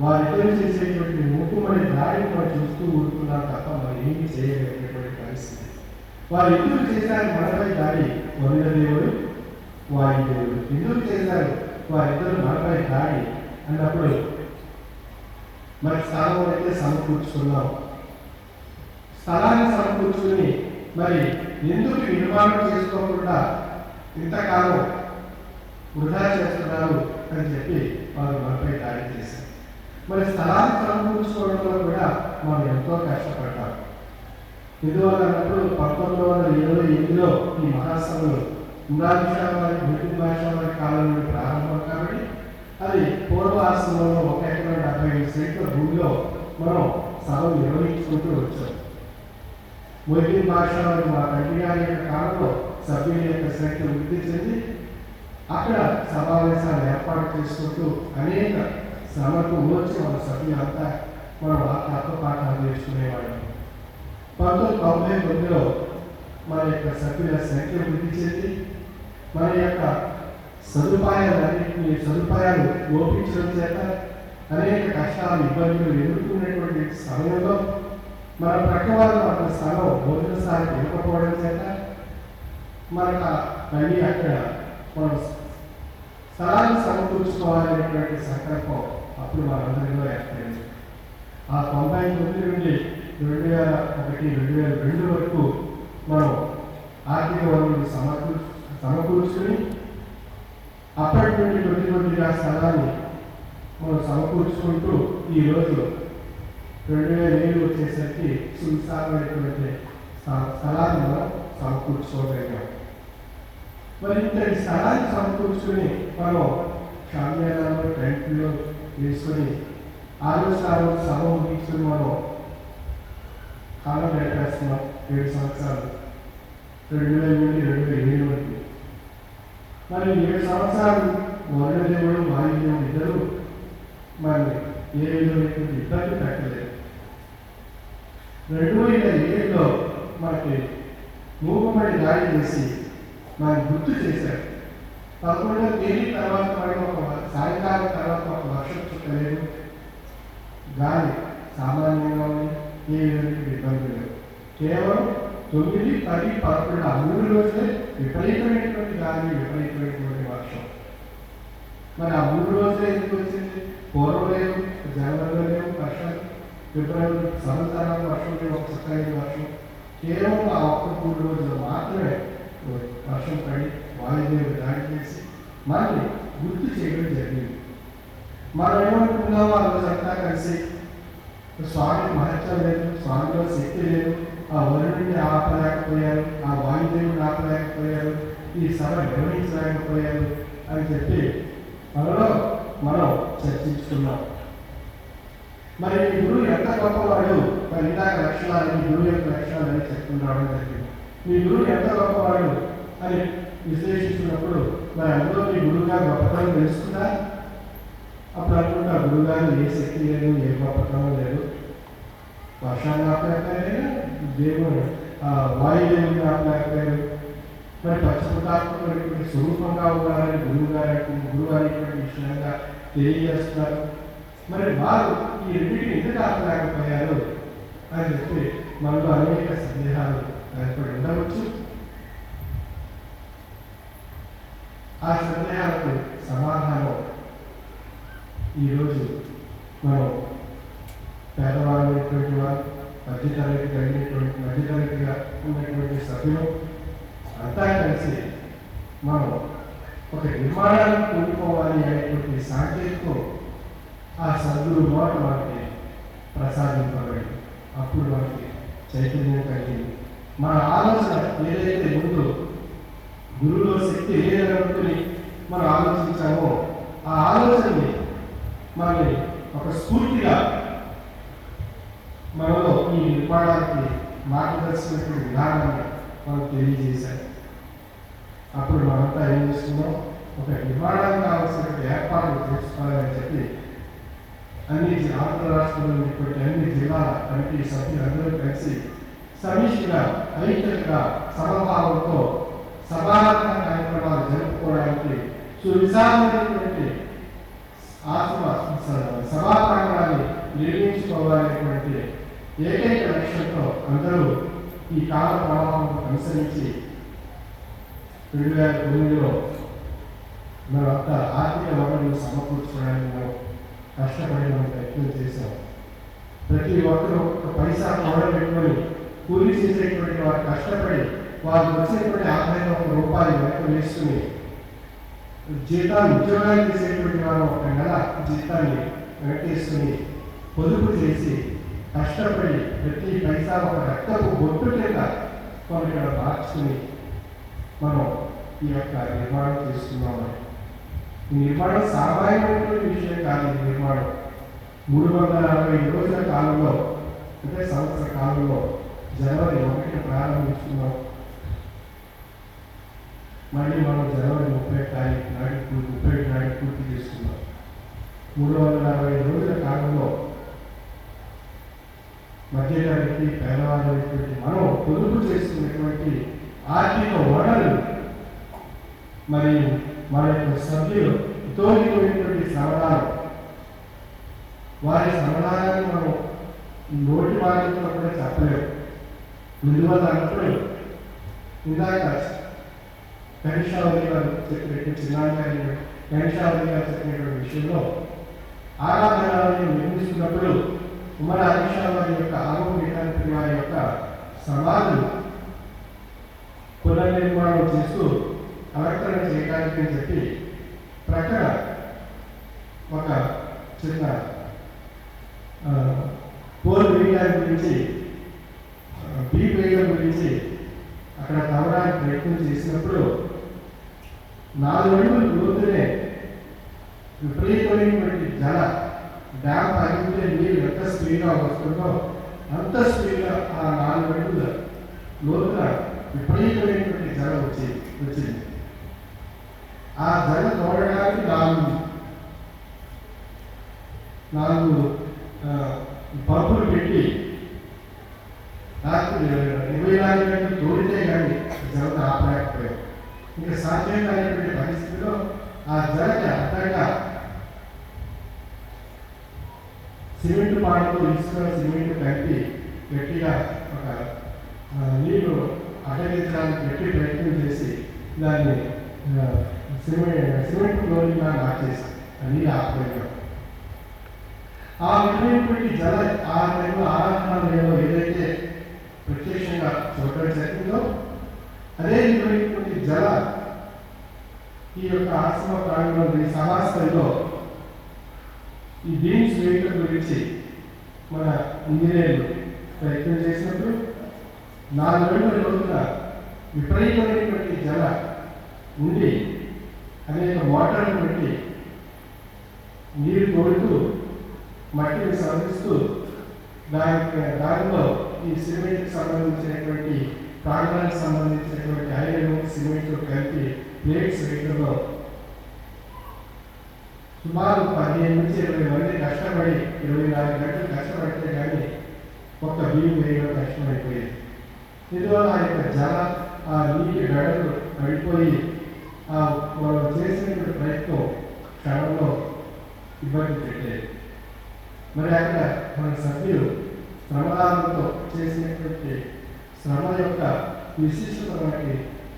వారిద్దరు చేసేటువంటి మూకుమ్మడి దాడిని మనం చూస్తూ ఊరుకున్నాం తప్ప మనం ఏమీ చేయలేనటువంటి పరిస్థితి. వారు ఎందుకు చేశారు మనపై దాడి? వరుణ దేవుడు వాయుదేవుడు ఎందుకు చేశారు వారిద్దరు మనపై దాడి అన్నప్పుడు మరి స్థలం అయితే సమకూర్చుకున్నాం. స్థలాన్ని సమకూర్చుకుని మరి ఎందుకు నిర్మాణం చేసుకోకుండా ఇంతకాలం వృధా చేస్తున్నారు అని చెప్పి వారు మనపై దాడి చేశారు. మరి స్థలాన్ని సమకూర్చుకోవడంలో కూడా మనం ఎంతో కష్టపడ్డాం. ఎందువల్ల అన్నప్పుడు 1928లో ఈ మహాసభలు ఇంద్రాభిషావారి బ్రిటిష్ భాషావారి కాలం నుండి ప్రారంభం కాబట్టి అది పూర్వ ఆశ్రమంలో 1 ఎకరం 75 సెంట్ల భూమిలో మనం సభలు నిర్వహించుకుంటూ వచ్చాం. బ్రిటిష్ భాషావారి మా తండ్రి గారి యొక్క కాలంలో సభ్యుల యొక్క సంఖ్య వృద్ధి చెంది అక్కడ సమావేశాలు ఏర్పాటు చేసుకుంటూ అనేక శ్రమకు వచ్చి మన సభ్యులంతా మనం ఆ తత్వపాఠాలు నేర్చుకునేవాళ్ళం. 1999లో మన యొక్క సభ్యుల సంఖ్య వృద్ధి చెంది మన యొక్క సదుపాయాలు లోపించడం చేత అనేక కష్టాలు ఇబ్బందులు ఎదుర్కొనేటువంటి సమయంలో మన ప్రక్కవారు మన స్థలం భోజనశాలకు ఇవ్వకపోవడం చేత మనకు మళ్ళీ అక్కడ మనం స్థలాన్ని సమకూర్చుకోవాలనేటువంటి సంకల్పం అప్పుడు మనందరిలో ఏర్పడింది. ఆ 99 నుండి 2001-2002 వరకు మనం ఆర్థిక వనరులు సమకూర్చుకుని అప్పటి నుండి కొద్దిగా స్థలాన్ని మనం సమకూర్చుకుంటూ ఈరోజు 2007 వచ్చేసరికి సువిశాలమైనటువంటి స్థలాన్ని మనం సమకూర్చుకోగలిగాం. మరి ఇంతటి స్థలాన్ని సమకూర్చుకుని మనం షామియానాలో టెంట్లో వేసుకొని ఆరు సభ ముగించుకుని మనం కాలం పెట్టేస్తున్నాం. 7 సంవత్సరాలు 2000 నుండి 2007 వరకు. మరి 7 సంవత్సరాలు వరుణ దేవుడు వాయుదేవుడు ఇద్దరు మరి ఏ విధమైనటువంటి ఇబ్బంది పెట్టలేదు. 2007లో మనకి మూకుమ్మడి దాడి చేసి మనకి గుర్తు చేశారు. 11వ తేదీ తర్వాత సాయంకాలం తర్వాత ఒక వర్షం చుట్టలేదు, గాలి సామాన్యంగా ఉంది, ఏ విధమైన ఇబ్బంది లేదు. కేవలం 9, 10, 11 ఆ 3 రోజులే విపరీతమైనటువంటి గాలి, విపరీతమైనటువంటి వర్షం. మరి ఆ 3 రోజులే ఎందుకు వచ్చింది? పూర్వం లేదు, జనవరిలో లేవు వర్షాలు, ఫిబ్రవరి సంవత్సరాలు వర్షం లేదు, ఒక చక్కని వర్షం. కేవలం ఆ 1-3 రోజులు మాత్రమే వర్షం పడి వాయుదేవుడు దాడి చేసి మనల్ని గుర్తు చేయడం జరిగింది. మనం ఏమనుకున్నామో ఆ రోజంతా కలిసి స్వామి మహత్యం లేదు, స్వామిలో శక్తి లేదు, ఆ వరుణుడిని ఆపలేకపోయారు, ఆ వాయుదేవుడిని ఆపలేకపోయారు, ఈ సభ నిర్వహించలేకపోయారు అని చెప్పి మనలో మనం చర్చించుకున్నాం. మరి ఈ గురువు ఎంత గొప్పవాడు, మరి ఇందాక లక్షణాలు, ఈ గురువు యొక్క లక్షణాలని చెప్తున్నాడు జరిగింది. మీ గురువు ఎంత గొప్పవాడు అని విశ్లేషించినప్పుడు మరి అందులో మీ గురువుగా గొప్పతనం తెలుస్తుందా? అప్పుడు అనుకుంటా గురువుగారు ఏ శక్తి లేదు, ఏ గొప్పతనం లేదు, వర్షాన్ని ఆపలేకపోయారు, దేవుడు వాయుదేవుడిని ఆపలేకపోయారు, మరి పశ్చిమతాత్మకమైనటువంటి స్వరూపంగా ఉన్నారని గురువు అనేటువంటి విషయంగా తెలియజేస్తున్నారు. మరి వారు ఈ రెండింటిని ఎందుకు ఆపలేకపోయారు అని చెప్పి మనలో అనేక సందేహాలు ఏర్పడి ఉండవచ్చు. ఆ సందేహాలకు సమాధానం ఈరోజు మనం పేదవాళ్ళైనటువంటి వారు, మధ్యతరగతిగా ఉన్నటువంటి సభ్యులు అంతా కలిసి మనం ఒక నిర్మాణాన్ని కోరుకోవాలి అనేటువంటి సాంకేతికం ఆ సద్గురు నోట మనకి ప్రసాదింపబడి అప్పుడు మనకి చైతన్యం కలిగింది. మన ఆలోచన ఏదైతే ముందు గురువులో శక్తి లేదనుకుని మనం ఆలోచించామో ఆ ఆలోచనని మనల్ని ఒక స్ఫూర్తిగా మనలో ఈ నిర్మాణానికి మార్గదర్శనటువంటి విధానాన్ని మనం తెలియజేశాం. అప్పుడు మనంతా ఏం చేస్తున్నాం, ఒక నిర్మాణానికి కావాల్సిన ఏర్పాట్లు చేసుకోవాలని చెప్పి ఆంధ్ర రాష్ట్రంలో ఉన్నటువంటి అన్ని జిల్లాల కమిటీ సభ్యులందరూ కలిసి సమిష్టిగా ఐక్యంగా సమభావంతో సమాధాన కార్యక్రమాలు జరుపుకోవడానికి సువిశాలమైనటువంటి సభా ప్రాంగణాన్ని నిర్మించుకోవాలనేటువంటి ఏకైక లక్ష్యంతో అందరూ ఈ కాల ప్రవాహాలను అనుసరించి 2009లో మనంతా ఆర్థిక వనరులు సమకూర్చడానికి మనం కష్టపడి మనం ప్రయత్నం చేశాం. ప్రతి ఒక్కరూ ఒక పైసా పెట్టుకొని కూలి చేసేటువంటి వారు కష్టపడి వారు వచ్చినటువంటి ఆదాయం ₹1 వెనక వేసుకుని ఉద్యోగాలు చేసేటువంటి వారు ఒక నెల జీతాన్ని వెనకేసుకుని పొదుపు చేసి కష్టపడి ప్రతి పైసా ఒక రక్తపు బొట్టు కింద మనం ఇక్కడ మార్చుకుని మనం ఈ యొక్క నిర్మాణం చేస్తున్నాము. ఈ నిర్మాణం సామాన్యమైనటువంటి విషయం కాదు. ఈ నిర్మాణం 360 రోజుల కాలంలో, అంటే సంవత్సర కాలంలో జనవరి 1 ప్రారంభించుకున్నాం. మళ్ళీ మనం జనవరి 30 నాటికి పూర్తి చేసుకున్నాం. 360 రోజుల కాలంలో మధ్యతరగతి పేదవాళ్ళైనటువంటి మనం పొదుపు చేసుకున్నటువంటి ఆర్థిక వనరులు మరియు మన యొక్క సభ్యులు ఇతోటువంటి సమాధానం, వారి సమాధానాన్ని మనం నోటి మాటలతో కూడా చెప్పలేము. అందువల్ల అన్నప్పుడు ఇందాక కనిషావతి గారు చెప్పినట్టు చిన్నారి కనిషావతి గారు చెప్పినటువంటి విషయంలో ఆరాధనాలను నిర్మిస్తున్నప్పుడు ఉమర్ అలీషా వారి యొక్క ఆరోగ్యానికి వారి యొక్క సమాధులు పునర్నిర్మాణం చేస్తూ అలంకరణ చేయడానికి అని చెప్పి ప్రక్కన ఒక చిన్న పోల్ వేయడానికి గురించి, బీప్ వేయడం గురించి అక్కడ తవ్వడానికి ప్రయత్నం చేసినప్పుడు 4 అడుగులు లోతునే విపరీతమైనటువంటి డ్యామ్ పగిలితే నీరు ఎంత స్పీడ్గా వస్తుందో అంత స్పీడ్గా ఆ 4 అడుగుల లోతున విపరీతమైనటువంటి జలం వచ్చింది. ఆ జలం తోడడానికి 4 పంపులు పెట్టి రాత్రి 24 గంటలు తోడితే కానీ జలం ఆపలేకపోయాం. ఇంకా సాధ్యం కానిటువంటి పరిస్థితిలో ఆ జలకి అర్థంగా సిమెంట్ పాటతో ఇసుక సిమెంట్ కలిపి గట్టిగా ఒక నీరు అడ్డగించడానికి గట్టి ప్రయత్నం చేసి దాన్ని సిమెంట్ ఫ్లోరింగ్గా మార్చేసి నీళ్ళు ఆపలేకపోయాం. ఆ విధమైనటువంటి ఆ టైంలో ఆరాధనలో ఏదైతే ప్రత్యక్షంగా చూడడం జరిగిందో అదే విధమైనటువంటి ఈ యొక్క ఆశ్రమ ప్రాంగణంలో ఈ సమాస్థలో ఈ బీమ్స్ వేయటం గురించి మన ఇంజనీర్లు ప్రయత్నం చేసినప్పుడు 4 అడుగుల లోతున విపరీతమైనటువంటి ఉండి అనేక మోటార్లు పెట్టి నీరు తోడుతూ మట్టిని సవరిస్తూ దానిలో ఈ సిమెంట్కి సంబంధించినటువంటి ప్రాంతానికి సంబంధించినటువంటి ఐరన్ సిమెంట్ కలిపి ప్లేట్స్ వేయడంలో సుమారు 15 నుంచి 20 మంది కష్టపడి 24 గంటలు కష్టపడితే కానీ ఒక్క బీమ్ వేయడం కష్టమైపోయేది. ఇందువల్ల ఆ యొక్క ఆ నీటి గడలు పడిపోయి మనం చేసినటువంటి ప్రయత్నం క్షణంలో ఇబ్బంది పెట్టేది. మరి అక్కడ మన సభ్యులు శ్రమదానంతో చేసినటువంటి శ్రమ యొక్క విశిష్టత మనకి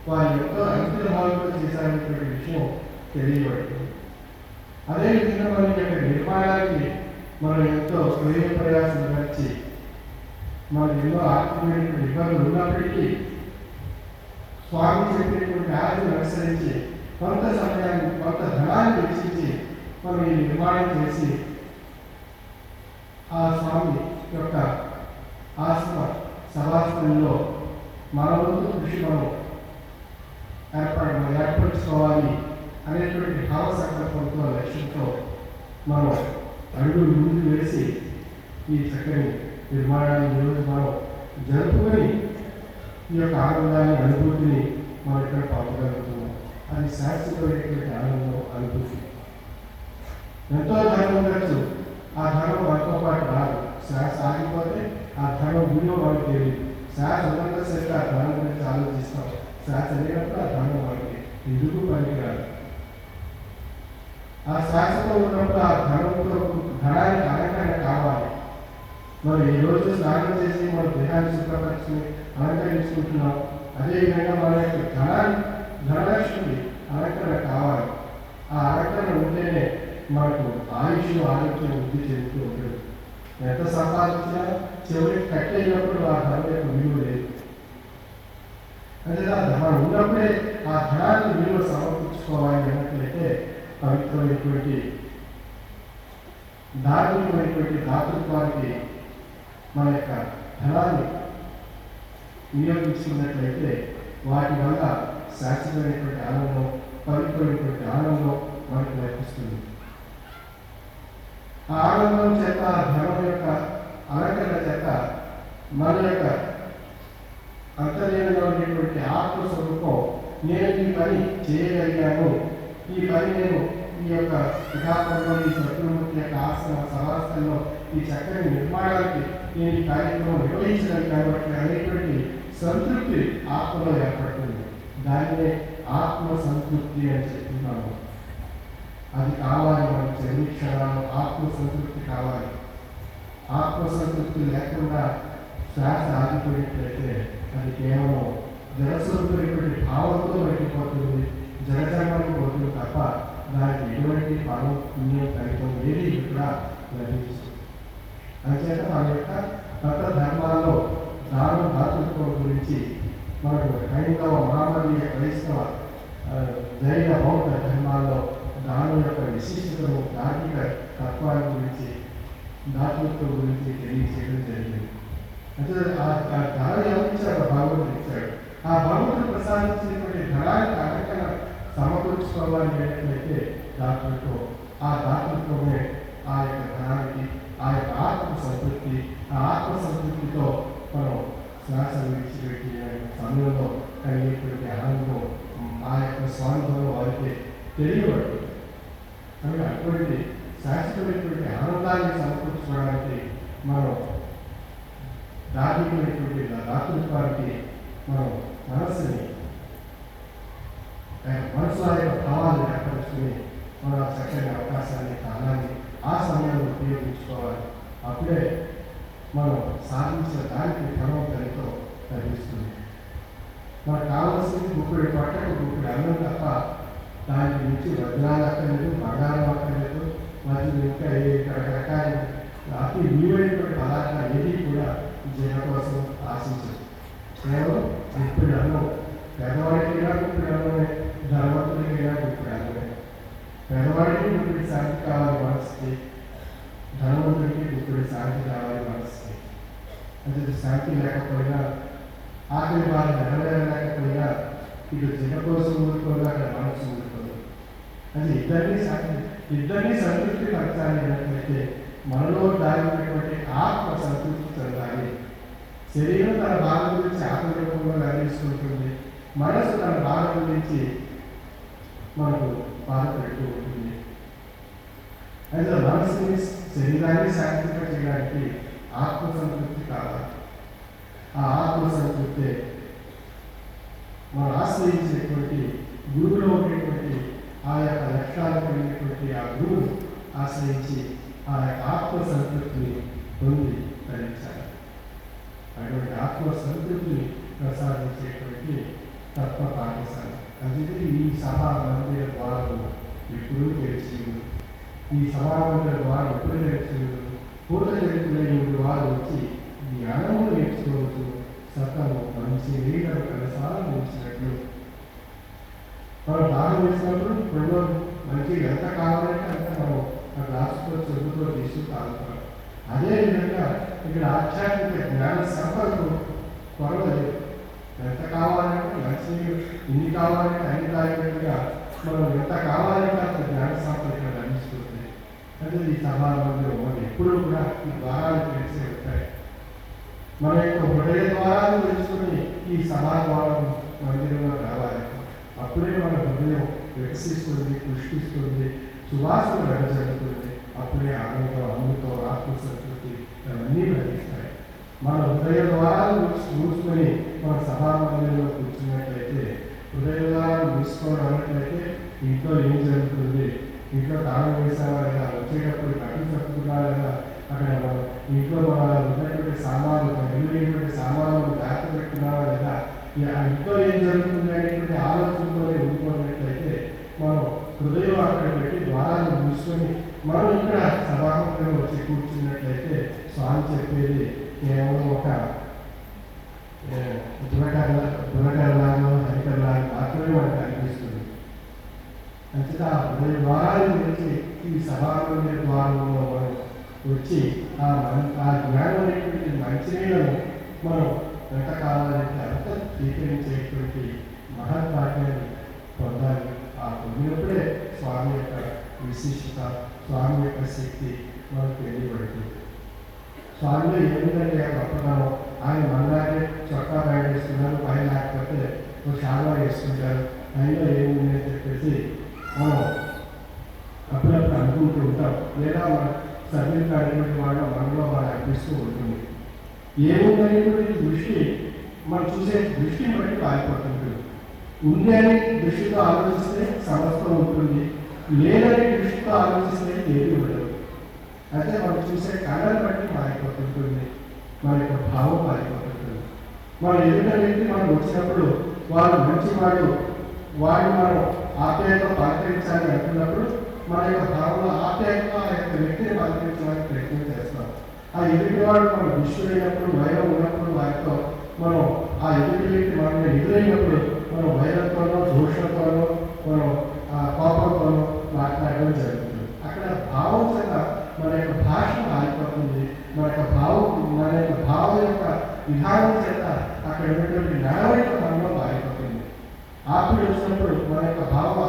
వారి ఎంతో అంకిత భావంతో చేశారనేటువంటి విషయం తెలియబడుతుంది. అదేవిధంగా మన యొక్క నిర్మాణానికి మనం ఎంతో స్వయం ప్రయాసం నడిచి మనకు ఎన్నో ఆర్థికమైనటువంటి ఇబ్బందులు ఉన్నప్పటికీ స్వామి చెప్పినటువంటి ఆజ్ఞను అనుసరించి కొంత సమయాన్ని కొంత ధనాన్ని వెచ్చించి మనం ఈ నిర్మాణం చేసి ఆ స్వామి యొక్క ఆశ్రమ సభాస్థలంలో మన వంతు కృషి మనం ఏర్పరచుకోవాలి అనేటువంటి భావ సంకల్పంతో లక్ష్యంతో మనం అడుగులు ముందు వేసి ఈ చక్కని నిర్మాణాన్ని ఈరోజు మనం జరుపుకొని ఈ యొక్క ఆనందాన్ని అనుభూతిని మనం ఇక్కడ పొందగలుగుతున్నాం. అది శాశ్వతమైనటువంటి ఆనందం అనుభూతి. ఎంతో ధనం ఉండొచ్చు, ఆ ధనం మనతో పాటు రాదు. శ్వాస ఆగిపోతే ఆ ధనం విలువ మనకు తెలియదు. శ్వాస ఉన్నంతసేపు ఆ ధనం గురించి ఆలోచిస్తాం. శ్వాస లేనప్పుడు ఆ ధనం మనకి ఎందుకు పనికిరాదు. ఆ శ్వాసతో ఉన్నప్పుడు ఆ ధనానికి అలంకరణ కావాలి. మనం ఈ రోజు స్నానం చేసి మన దేహాన్ని శుభ్రపరిచి అలంకరించుకుంటున్నాం. అదేవిధంగా మన యొక్క ధనలక్ష్మి అలంకరణ కావాలి. ఆ అలంకరణ ఉంటేనే మనకు ఆయుష్ ఆరోగ్యం వృద్ధి చెందుతూ ఉంటుంది. ఎంత సంపాదించినా చివరికి కట్టేటప్పుడు ఆ ధనం యొక్క విలువ లేదు. అంటే ఆ ధనం ఉన్నప్పుడే ఆ ధనాన్ని విలువ సమర్పించుకోవాలి అన్నట్లయితే పవిత్రమైనటువంటి ధార్మికమైనటువంటి దాతృత్వానికి మన యొక్క ధనాన్ని వినియోగించుకున్నట్లయితే వాటి వల్ల శాశ్వతమైనటువంటి ఆనందం, పవిత్రమైనటువంటి ఆనందం మనకు లభిస్తుంది. ఆ ఆనందం చేత ధనం యొక్క అలంకరణ చేత మన యొక్క అంతర్యంలో ఉండేటువంటి ఆత్మస్వరూపం నేను ఈ పని చేయగలిగాను, ఈ పని నేను ఈ యొక్క యథార్థంలో ఈ సత్యమూర్తి యొక్క ఆసన సమాస్థంలో ఈ చక్కని నిర్మాణానికి నేను ఈ కార్యక్రమం నిర్వహించగలిగాను అనేటువంటి సంతృప్తి ఆత్మలో ఏర్పడుతుంది. దానినే ఆత్మ సంతృప్తి అని చెప్తున్నాము. అది కావాలి మనకు చెల్లి క్షణాలు ఆత్మ సంతృప్తి కావాలి. ఆత్మ సంతృప్తి లేకుండా శ్వాస ఆగిపోయినట్లయితే అది కేవలం జలస్వరూపమైనటువంటి భావంతో వెళ్ళిపోతుంది, జలజన్మకి పోతుంది తప్ప దానికి ఎటువంటి ఫలం పుణ్యం ఫలితం ఏది కూడా లభిస్తుంది. అంచేత మన యొక్క కొత్త ధర్మాల్లో దానం దాతృత్వం గురించి మనకు హైందవ మహామదీయ క్రైస్తవ జైన బౌద్ధ ధర్మాల్లో దానం యొక్క విశిష్టతను ధార్మిక తత్వాల గురించి దాతృత్వం గురించి తెలియజేయడం జరిగింది. అంటే ఆ ధనం ఎవరిచ్చాడు? భగవంతుడు ఇచ్చాడు. ఆ భగవంతుడు ప్రసాదించినటువంటి ధనానికి అలంకరణ సమకూర్చుకోవాలి అనేట్లయితే దాతృత్వం, ఆ దాతృత్వమే ఆ యొక్క ధనానికి ఆ యొక్క ఆత్మ సంతృప్తి, ఆ ఆత్మ సంతృప్తితో మనం శ్వాస విడిచిపెట్టి సమయంలో కలిగేటువంటి ఆనందం ఆ యొక్క స్వానుభవం వారికి తెలియబడుతుంది. కానీ అటువంటి శాశ్వతమైనటువంటి ఆనందాన్ని సమకూర్చుకోవడానికి మనం ధార్మికమైనటువంటి దాతృత్వానికి మనం మనసులో యొక్క భావాలను ఏర్పరుచుకుని మన చక్కని అవకాశాన్ని కాలాన్ని ఆ సమయంలో ఉపయోగించుకోవాలి. అప్పుడే మనం సాధించిన దానికి ఫలం కలితో లభిస్తుంది. మనకు కావాల్సింది గుప్పుడు పట్టకు గుప్పుడు అన్నం తప్ప దానికి నుంచి వజ్రాలు అక్కర్లేదు, బంగారం అక్కర్లేదు, మరియు ఇంకా రకరకాల అతి విలువైనటువంటి పదార్థాలు ఏది కూడా జీవన కోసం ఆశించదు. కేవలం గుప్పుడు అన్నం, పేదవాడికైనా గుప్పుడు అన్నమే, ధనవంతుడికైనా గుప్పుడు అన్నమే. పేదవాడికి గుప్పుడు శాంతి కావాలి మనసుకి, ధనవంతుడికి గుప్పుడు శాంతి కావాలి మనసుకి. అంటే శాంతి లేకపోయినా ఆఖరి వారు నెరవేరలేకపోయినా ఇటు జన కోసం ఊరుకోదు, అక్కడ మనసు ఊరుకోదు. అది ఇద్దరినీ సంతృప్తి పరచాలి అన్నట్లయితే మనలో దాగినటువంటి ఆత్మ సంతృప్తి చెందాలి. శరీరం తన బాధ గురించి ఆత్మరూపంలో నిర్ణయించుకుంటుంది, మనసు తన బాధ గురించి మనకు బాధపెడుతూ ఉంటుంది. అయితే మనసుని శరీరాన్ని శాంతింప చేయడానికి ఆత్మ సంతృప్తి కావాలి. ఆ ఆత్మ సంతృప్తే మనం ఆశ్రయించినటువంటి గురువులో ఉండేటువంటి ఆ యొక్క లక్ష్యాలు కలిగినటువంటి ఆ గురువును ఆశ్రయించి ఆ యొక్క ఆత్మ సంతృప్తిని పొంది కలిగించాలి. అటువంటి ఆత్మ సంతృప్తిని ప్రసాదించేటువంటి తత్వ పాఠశాల. అందుకే ఈ సభా మందిర ద్వారం ఎప్పుడూ తెరిచి ఉంది. ఈ సభా మందిర ద్వారం ఎప్పుడు తెరిచి ఉంది. పూర్వ చరిత్రలేని వారు వచ్చి జ్ఞానము నేర్చుకోవచ్చు. సతము మంచి నీడలు కలసాలు ఉంచినట్లు మనం దానం వేసినప్పుడు ఇప్పుడు మంచి ఎంత కావాలంటే అంత మనం ఆ గ్లాసుతో చెరువుతో తీసి తాగుతాం. అదేవిధంగా ఇక్కడ ఆధ్యాత్మిక జ్ఞాన సంపదకు కొరవలేదు. ఎంత కావాలంటే మంచి ఇన్ని కావాలంటే అన్ని తాగినట్టుగా మనం ఎంత కావాలంటే అంత జ్ఞాన సంపద ఇక్కడ లభిస్తుంది. అంటే ఈ సమాజంలో మనం ఎప్పుడూ కూడా ఈ ద్వారాలు తెలిసే ఉంటాయి. మన యొక్క హృదయ ద్వారాలు తెలుసుకుని ఈ సమాధానం మందిరంలో రావాలి. అప్పుడే మన హృదయం వికసిస్తుంది, పుష్పిస్తుంది, సువాసన వెదజల్లుతుంది. అప్పుడే ఆనందం, అమృతం, ఆత్మసంతృప్తి అవన్నీ లభిస్తాయి. మన హృదయ ద్వారాలు మూసుకొని మన సభా మందిరంలో కూర్చున్నట్లయితే, హృదయ ద్వారాలు మూసుకోవడానికైతే ఇంట్లో ఏం జరుగుతుంది, ఇంట్లో తాళం వేసావా లేదా, వచ్చేటప్పుడు కట్టు చెప్పుకున్నా లేదా, అక్కడ మనం ఇంట్లో మన ఉన్నటువంటి సామాన్లు, మిగిలినటువంటి సామాన్లు జాగ్రత్త పెట్టుకున్నావా లేదా, ఇంట్లో ఏం జరుగుతుంది అనేటువంటి ఆలోచనతోనే ఉంటున్నట్లయితే మనం హృదయం అక్కడ పెట్టి ద్వారాలు మూసుకొని మనం ఇక్కడ సభాముఖంగా వచ్చి కూర్చున్నట్లయితే స్వామి చెప్పేది కేవలం ఒక దురకరలాగా హరికరలాగా మాత్రమే మనకు అనిపిస్తుంది. అంతేత హృదయ ద్వారాలు వచ్చి ఈ సభాముఖ ద్వారంలో మనం వచ్చి ఆ జ్ఞానం అనేటువంటి మంచినీళ్ళను మనం ఎంత కావాలంటే అంత స్వీకరించేటువంటి మహద్భాగ్యాన్ని పొందాలి. ఆ పొందినప్పుడే స్వామి యొక్క విశిష్టత, స్వామి యొక్క శక్తి మనకు తెలియబడుతుంది. స్వామిలో ఏమిటంటే గొప్పతనం, ఆయన మనలాగే చొక్కా బయట వేసుకున్నారు, పైన లేకపోతే ఒక శాలువా వేసుకుంటారు, ఆయనలో ఏముంది అని చెప్పేసి మనం అప్పుడప్పుడు అనుకుంటూ ఉంటాం. లేదా మన సభ్యులు అనేటువంటి వాళ్ళు మనలో వాళ్ళు అనిపిస్తూ ఉంటుంది. ఏముందనేటువంటి దృష్టి మనం చూసే దృష్టిని బట్టి పారిపోతుంటుంది. ఉంది అనే దృష్టితో ఆలోచిస్తే సమస్తం ఉంటుంది, లేదనే దృష్టితో ఆలోచిస్తే ఏది ఉండదు. అయితే మనం చూసే కళను బట్టి మారిపోతుంటుంది, మన యొక్క భావం మారిపోతుంటుంది. మనం ఎదుట వ్యక్తి మనం వచ్చినప్పుడు వాడు మంచివాడు, వాడిని మనం ఆప్యాయతతో పలకరించాలి అనుకున్నప్పుడు మన యొక్క భావంలో ఆప్యాయతతో ఆ యొక్క వ్యక్తిని పలకరించడానికి ప్రయత్నం చేస్తాం. ఆ ఎదుటివాడు మనం దుష్టుడైనప్పుడు, వైరం ఉన్నప్పుడు వారితో మనం ఆ ఎదుటి వ్యక్తి మనం ఎదురైనప్పుడు మనం వైరంతోనో, దోషంతోనో, మనం కోపంతోనో మాట్లాడడం జరుగుతుంది. అక్కడ భావం చేత మన యొక్క భాష మారిపోతుంది. మన యొక్క భావం యొక్క విధానం చేత అక్కడ ఉన్నటువంటి నడవడిక మనలో మారిపోతుంది. ఆప్తుడు వచ్చినప్పుడు మన యొక్క భావం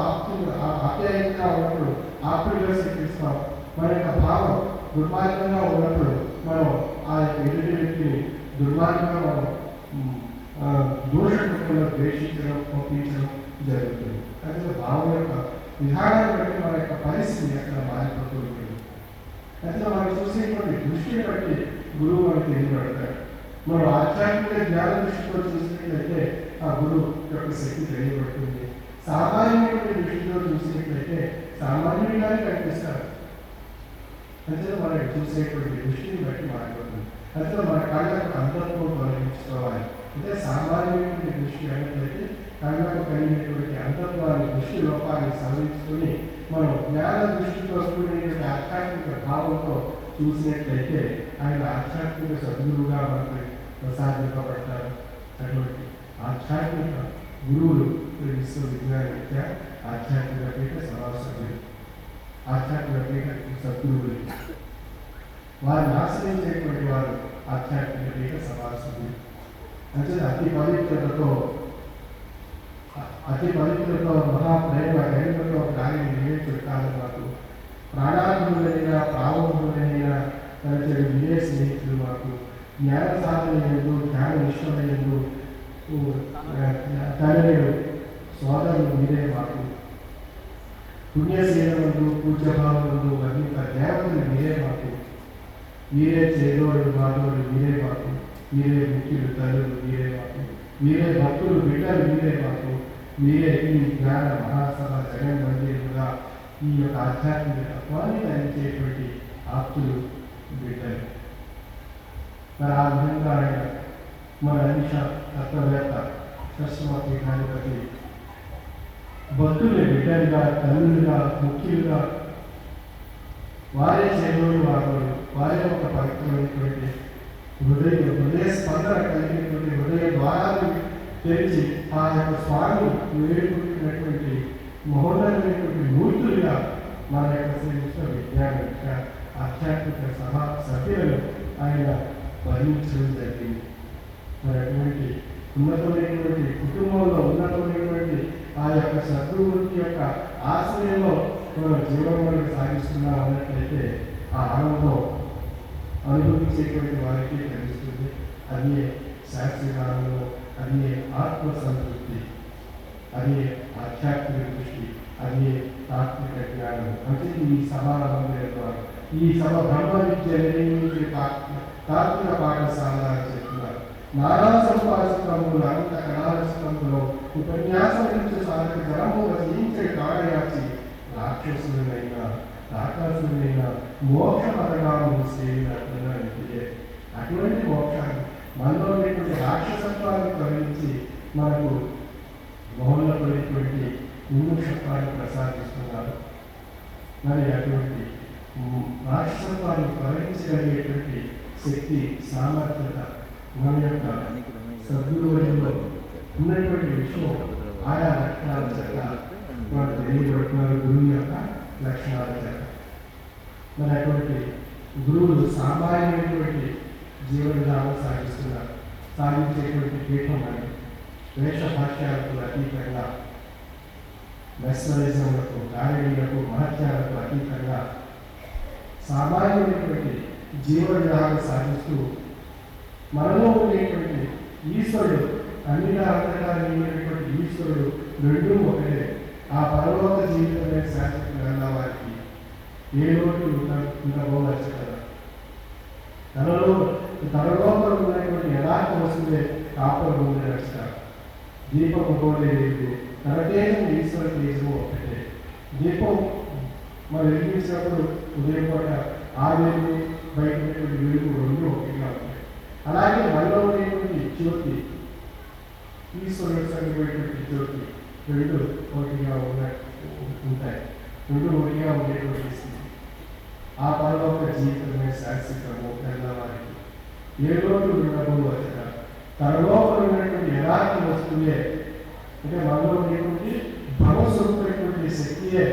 ఆప్యాయంగా ఉన్నప్పుడు ఆప్తుడిగా స్వీకరిస్తాం. మన యొక్క భావం దుర్మార్గంగా ఉన్నప్పుడు మనం ఆ యొక్క ఎదుటి వ్యక్తిని దుర్మార్గంగా మనం దోషంలో ద్వేషించడం, పంపించడం జరుగుతుంది. అయితే భావం యొక్క విధానాన్ని బట్టి మన యొక్క పరిస్థితి అక్కడ మారిపోతూ ఉంటుంది. అయితే మనం చూసేటువంటి దృష్టిని బట్టి గురువు మనకు తెలియబడతాడు. మనం ఆధ్యాత్మిక జ్ఞాన దృష్టితో చూసినట్లయితే ఆ గురువు యొక్క శక్తి తెలియబడుతుంది. సామాన్యమైన దృష్టితో చూసినట్లయితే సామాన్యంగానే కనిపిస్తారు. అయితే మనం చూసేటువంటి దృష్టిని బట్టి మారిపోతుంది. అయితే మన కళ్ళకు అంతత్వం తొలగించుకోవాలి. అంటే సామాన్యమైన దృష్టి అయినట్లయితే కళ్ళకు కలిగినటువంటి అంతత్వాన్ని, దృష్టి లోపాన్ని సవరించుకొని మనం జ్ఞాన దృష్టితో కూడినటువంటి ఆధ్యాత్మిక భావంతో చూసినట్లయితే ఆయన ఆధ్యాత్మిక సద్గురువుగా మనకు ప్రసాదింపబడతారు. అటువంటి ఆధ్యాత్మిక గురువులు విశ్వవిద్యాలయ ఆధ్యాత్మిక పీఠ సమాసభ్యులు, ఆధ్యాత్మిక పీఠ సద్గురువులు, వారిని ఆశ్రయించేటువంటి వారు ఆధ్యాత్మిక పీఠ సమాసభ్యులు. అంటే అతి పవిత్రతో మహాప్రేమ గరిమతో కార్యం నివేదించాలి. మాకు ప్రాణాత్ములైన ప్రారంభులైన తనచడి విజయ స్నేహితులు మాకు జ్ఞాన సాధనయందు, జ్ఞాన నిష్ఠయందు తనయుడు సోదరులు మీరే మాకు పుణ్యశీలమందు, పూజ్యభావములందు వర్ణిత దేవతలు మీరే మాకు. మీరే చేదోడు మాధవుడు మీరే మాకు. మీరే ముఖ్యులు తల్లులు మీరే మాకు. మీరే భక్తులు బిడ్డలు మీరే మాకు. మీరే ఈ జ్ఞాన మహాసభ జగన్ మందిరుగా ఈ యొక్క ఆధ్యాత్మిక తత్వాన్ని ధరించేటువంటి ఆప్తులు బిడ్డలు. మరి ఆ విధంగా ఆయన మన అనిష తత్వవేత్త కృష్ణమూర్తి పీఠాధిపతి భక్తుల్ని బిడ్డలుగా, తల్లులుగా, ముఖ్యులుగా వారే చేదోడు వాడోడు, వారే ఒక పవిత్రమైనటువంటి హృదయ స్పందన కలిగినటువంటి హృదయ ద్వారాన్ని తెరిచి ఆ యొక్క స్వామి వేడుకుంటున్నటువంటి మహోన్నతమైనటువంటి మూర్తులుగా మన యొక్క శ్రీ విశ్వవిద్యాలయ ఆధ్యాత్మిక సభా సభ్యులను ఆయన వర్ణించడం జరిగింది. మరి అటువంటి ఉన్నతమైనటువంటి కుటుంబంలో ఉన్నతమైనటువంటి ఆ యొక్క సద్గురుమూర్తి యొక్క ఆశ్రయంలో మనం జీవనం సాగిస్తున్నాం అన్నట్లయితే ఆ ఆనందం అనుభవించేటువంటి వారికి తెలుస్తుంది. అది శాస్త్రీయ ఆనందం, అది ఆత్మ సంతృప్తి, అది ఆధ్యాత్మిక దృష్టి, అది తాత్విక జ్ఞానం. అంటే ఈ సమానంలో ఈ సభ బ్రహ్మ విద్య నిర్మించే తాత్విక పాఠశాల అని చెప్తున్నారు. నారా సంపాదిస్తున్నములు అనంత కళారస్తంలో ఉపన్యాసం నుంచి సాధక జనము వసించే కాడయాచి రాక్షసులైనా రాక్షసులైనా మోక్ష పథకాలను సేవినట్లుగా నిలిపే అటువంటి మోక్షాన్ని మనలో ఉన్నటువంటి రాక్షసత్వాన్ని తొలగించి మనకు మహోన్నతమైనటువంటి విముక్షత్వాన్ని ప్రసాదిస్తున్నారు. మరి అటువంటి రాక్షసత్వాన్ని తొలగించగలిగేటువంటి శక్తి, సామర్థ్యత మన యొక్క సద్గురువులో ఉన్నటువంటి విషయం ఆయా లక్షణాల చేత మనకు తెలియబడుతున్నారు. గురువు యొక్క లక్షణాల చేత మరి అటువంటి గురువులు సామాన్యమైనటువంటి జీవన విధానం సాగిస్తున్నారు. సాగించేటువంటి పీఠం అని వేష భాష్యాలకు అతీతంగా, మెస్మరిజంలకు, గాలిలకు, మహత్యాలకు అతీతంగా సామాన్యమైనటువంటి జీవన విధానం సాగిస్తూ మనలో ఉండేటువంటి ఈశ్వరుడు, అన్ని అంతటా ఉండేటువంటి ఈశ్వరుడు రెండూ ఒకటే. ఆ పరలోక జీవితమే శాశ్వతంగా ఉన్న వారికి ఏ లోటు ఉండబోవచ్చు కదా. తనలోపల ఉన్నటువంటి యథార్థ వస్తువులే కాపులు ఉండే నడుస్తారు. దీపం పోలేదు, తన తేజం ఈశ్వర తేజము ఒకటే. దీపం మనం వెలిగించినప్పుడు ఉదయం పూట ఆ వెలుగు, బయట ఉన్నటువంటి వెలుగు రెండు ఒకటిగా ఉంటాయి. అలాగే మనలో ఉండేటువంటి జ్యోతి, ఈశ్వరుడు సంగమైనటువంటి జ్యోతి రెండు ఒకటిగా ఉంటాయి. రెండు ఒకటిగా ఉండేటువంటి స్థితి. ఆ పరలోక జీవితమే శాశ్వతము వారికి ఏ రోజు ఉండబోవచ్చు. తన లోపల ఉన్నటువంటి యథార్థ వస్తువులే, అంటే మనలో ఉండేటువంటి భగవస్వరూపమైనటువంటి శక్తియే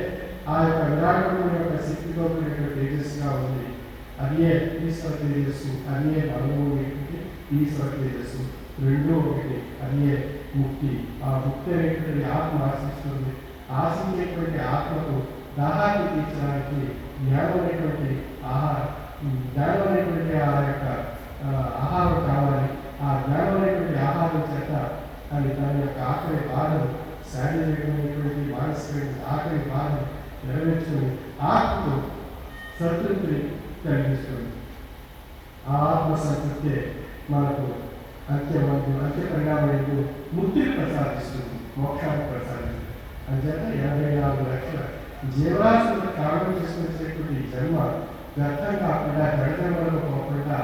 ఆ యొక్క విరాటం యొక్క శక్తితో తేజస్సుగా ఉంది. అదే ఈశ్వర తేజస్సు, అదే మనలో ఉండేటువంటి ఈశ్వర తేజస్సు రెండూ ఒకటి. అదే ముక్తి. ఆ ముక్తి అనేటువంటి ఆత్మ ఆశిస్తుంది. ఆశించేటువంటి ఆత్మకు దాహాన్ని తీర్చడానికి జ్ఞానం అనేటువంటి జ్ఞానం అనేటువంటి ఆ యొక్క ఆహారం కావాలి. ఆ జ్ఞానం అనేటువంటి ఆహారం చేత అది తన యొక్క ఆకలి బాధను, శారీరకమైనటువంటి మానసిక ఆకలి బాధను నెరవేర్చుకుని ఆత్మకు సంతృప్తిని కలిగిస్తుంది. ఆ ఆత్మ సంతృప్తి మనకు అంత్య పరిణామాలకు ముక్తిని ప్రసాదిస్తుంది, మోక్షాన్ని ప్రసాదిస్తుంది. అంచేత 84 లక్షల జీవరాశులకు కారణం చేసుకునేటువంటి జన్మ వ్యర్థం కాకుండా జడజన్మలో పోకుండా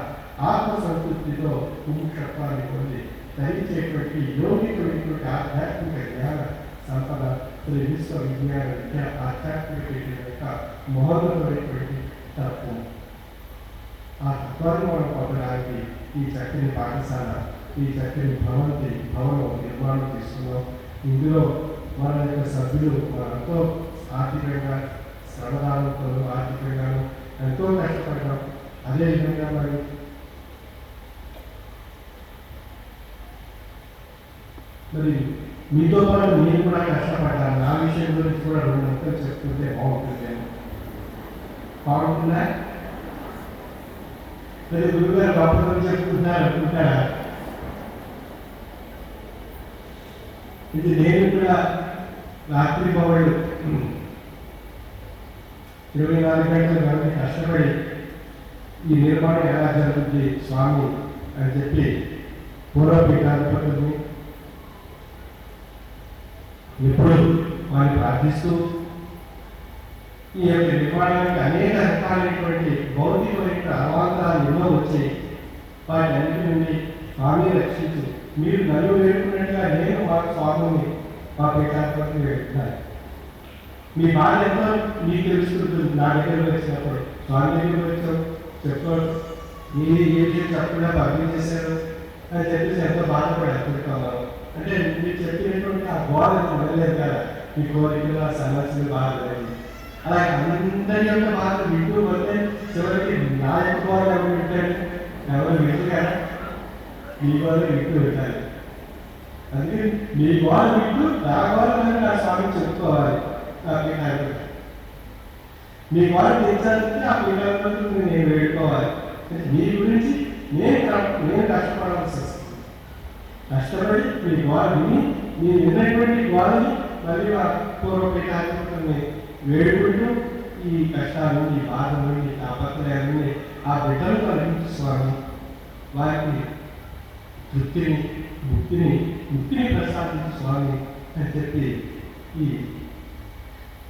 ఆత్మ సంతృప్తితో ముముక్షత్వాన్ని పొంది ధరించేటువంటి యోగికమైనటువంటి ఆధ్యాత్మిక జ్ఞాన సంపద శ్రీ విశ్వవిజ్ఞాన విద్య ఆధ్యాత్మిక యొక్క మహోన్నతమైనటువంటి తత్వం. ఆ తత్వాన్ని మనం పొందడానికి ఈ చక్కని పాఠశాల, ఈ చక్కని భవనం నిర్మాణం చేస్తున్నాం. ఇందులో మన యొక్క సభ్యులు ఎంతో ఆర్థికంగా శ్రమదానంతో ఆర్థికంగాను ఎంతో కష్టపడ్డాం. అదేవిధంగా మరి మీతో పాటు నేను కూడా కష్టపడ్డాను. నా విషయం గురించి కూడా 2 నిమిషాలు చెప్తుంటే బాగుంటుందా? మరి గురుగారు గొప్పగా చెప్తున్నారు అనుకుంటారా? ఇది నేను కూడా రాత్రి పౌరుడు 24 గంటలు మనకి కష్టపడి ఈ నిర్మాణం ఎలా జరుగుతుంది స్వామి అని చెప్పి పూర్వపీఠాధిపతులు ఎప్పుడు వారిని ప్రార్థిస్తూ ఈ యొక్క నిర్మాణానికి అనేక రకాలైనటువంటి భౌతికమైన అవాంతరాలు ఎన్నో వచ్చాయి. వాటి అన్నిటి నుండి స్వామి రక్షించు, మీరు నన్ను వేడుకున్నట్టుగా నేను మా స్వామిని మా పీఠాధిపతిని వేడుకున్నాను. మీ బాధ ఎంతో మీకు తెలుసుకుంటుంది. నా దగ్గర వచ్చినప్పుడు స్వామి దగ్గర వచ్చావు చెప్పాడు, మీరు ఏం చెప్పకుండా పంపిణీ చేశారు అని చెప్పేసి ఎంతో బాధపడారు. అంటే మీరు చెప్పినటువంటి ఆ గోడ ఉండలేదు కదా, మీ కోరికలు ఆ సమస్యలు బాధలేదు. అలాగే అందరి యొక్క బాధ వింటూ పోతే చివరికి నా యొక్క గోడ ఎవరు వింటారు? ఎవరు వింటు కదా, మీ గోడ వింటూ వింటారు. అందుకే మీ గోడ వింటూ నా గోడ నా స్వామి చెప్పుకోవాలి. మీ గోడ తెచ్చాలంటే ఆ పిల్లలతో నేను వేడుకోవాలి. మీ గురించి నేను కష్టపడాల్సి వస్తుంది. కష్టపడి మీ గోడ విని మీరు విన్నటువంటి గోడని మళ్ళీ ఆ పూర్వపీఠాధిపతుల్ని వేడుకుంటూ ఈ కష్టాలు, ఈ బాధలు, ఈ తాపత్రయాలని ఆ బిడ్డలకు అందించు స్వామి. వారికి తృప్తిని, ముక్తిని ప్రసాదించు స్వామి అని చెప్పి ఈ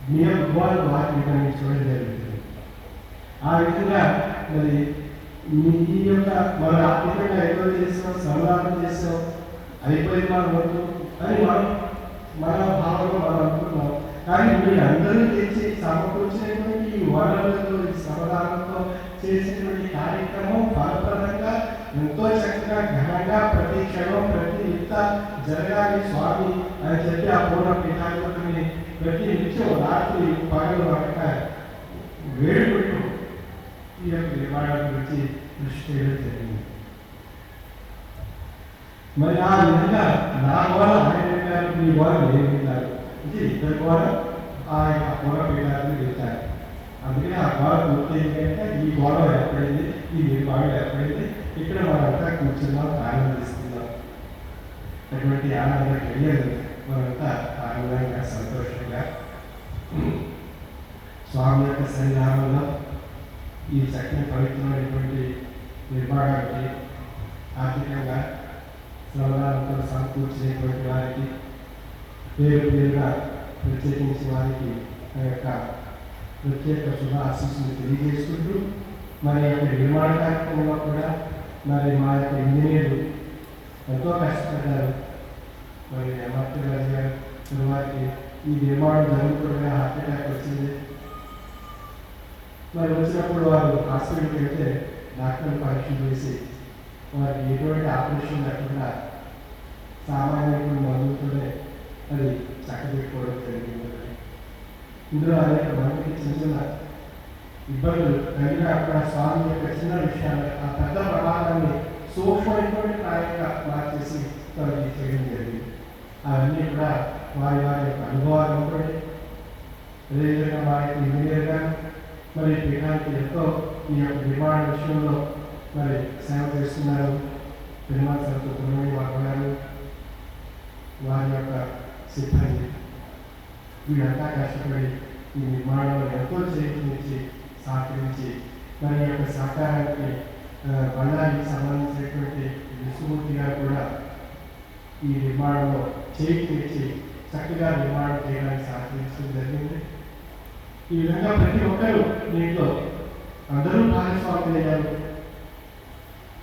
మీ యొక్క గోడలు వారిని నిర్ణయించడం జరుగుతుంది. ఆ విధంగా మరి ఈ యొక్క మన ఆర్థికంగా ఏదో చేసాం, సంలాపం చేసాం, అయిపోయింది మన వద్దు అని మన భావనలో మనం అనుకుంటున్నాం. కానీ మీరు అందరూ తెచ్చి సమకూర్చినటువంటి ఈ వనరులతో, ఈ సమాధానంతో చేసినటువంటి కార్యక్రమం ఫలప్రదంగా ఎంతో చక్కగా ఘనంగా ప్రతి క్షణం ప్రతి యుక్త జరగాలి స్వామి అని చెప్పి ఆ పూర్వ పీఠాధిపతిని ప్రతి నిత్యం రాత్రి పగలు అనక వేడుకుంటూ ఈ యొక్క నిర్మాణం గురించి కృషి చేయడం జరిగింది. మరి ఆ విధంగా నా గోడ ఆయన విన్నారు, మీ గోడ నేను విన్నారు. ఇది ఇద్దరు గోడ ఆ యొక్క పూర్వ పీఠాన్ని వెళ్తారు. అందుకని ఆ గోడ పూర్తి ఏంటంటే ఈ గోడ ఏర్పడింది, ఈ నిర్మాణం ఏర్పడింది. ఇక్కడ మనంతా కూర్చున్నాం, ఆనందిస్తున్నాం. అటువంటి ఆనంద క్రియలు మనంతా ఆనందంగా సంతోషంగా స్వామి యొక్క సన్నిధానంలో ఈ చక్కని పవిత్రమైనటువంటి నిర్మాణానికి ఆర్థికంగా శ్రవణాలతో సమకూర్చినటువంటి వారికి పేరుగా ప్రత్యేకించిన వారికి ఆ యొక్క ప్రత్యేక శుభ ఆశీస్సులు తెలియజేసుకుంటూ మరి యొక్క నిర్మాణ కార్యక్రమంలో కూడా మరి మా యొక్క ఇంజనీర్లు ఎంతో కష్టపడ్డారు. మరి ఎంఆర్టీ రాజు గారు వారికి ఈ నిర్మాణం జరుగుతుండగా హార్ట్ అటాక్ వచ్చింది. మరి వచ్చినప్పుడు వారు హాస్పిటల్కి వెళ్తే డాక్టర్లు పరీక్షలు చేసి వారికి ఎటువంటి ఆపరేషన్ లేకుండా సామాన్యులు మందులతోనే అది చక్కబెట్టుకోవడం జరిగింది. ఇందులో అనేక మందికి చిన్న చిన్న ఇబ్బందులు కలిగిన అక్కడ స్వామి యొక్క చిన్న విషయాన్ని ఆ పెద్ద ప్రమాదాన్ని సూక్ష్మమైనటువంటి ప్రాయంగా మార్చేసి తనకి చేయడం జరిగింది. అవన్నీ కూడా వారి యొక్క అనుభవాలు ఉంటాయి. అదేవిధంగా వారి ఇంజనీర్గా మరి పీఠానికి ఎంతో ఈ యొక్క నిర్మాణ విషయంలో మరి సేవ చేస్తున్నారు. తిరుమల సరస్వతి వారు వారి యొక్క సిబ్బంది వీళ్ళంతా కష్టపడి ఈ నిర్మాణంలో ఎంతో చేయించి సహకరించి మరి యొక్క సహకారానికి బండారికి సంబంధించినటువంటి విష్ణుమూర్తి గారు కూడా ఈ నిర్మాణంలో చేయించి చక్కగా నిర్మాణం చేయడానికి సహకరించడం జరిగింది. ఈ విధంగా ప్రతి ఒక్కరూ దీంట్లో అందరూ భాగస్వాములయ్యారు.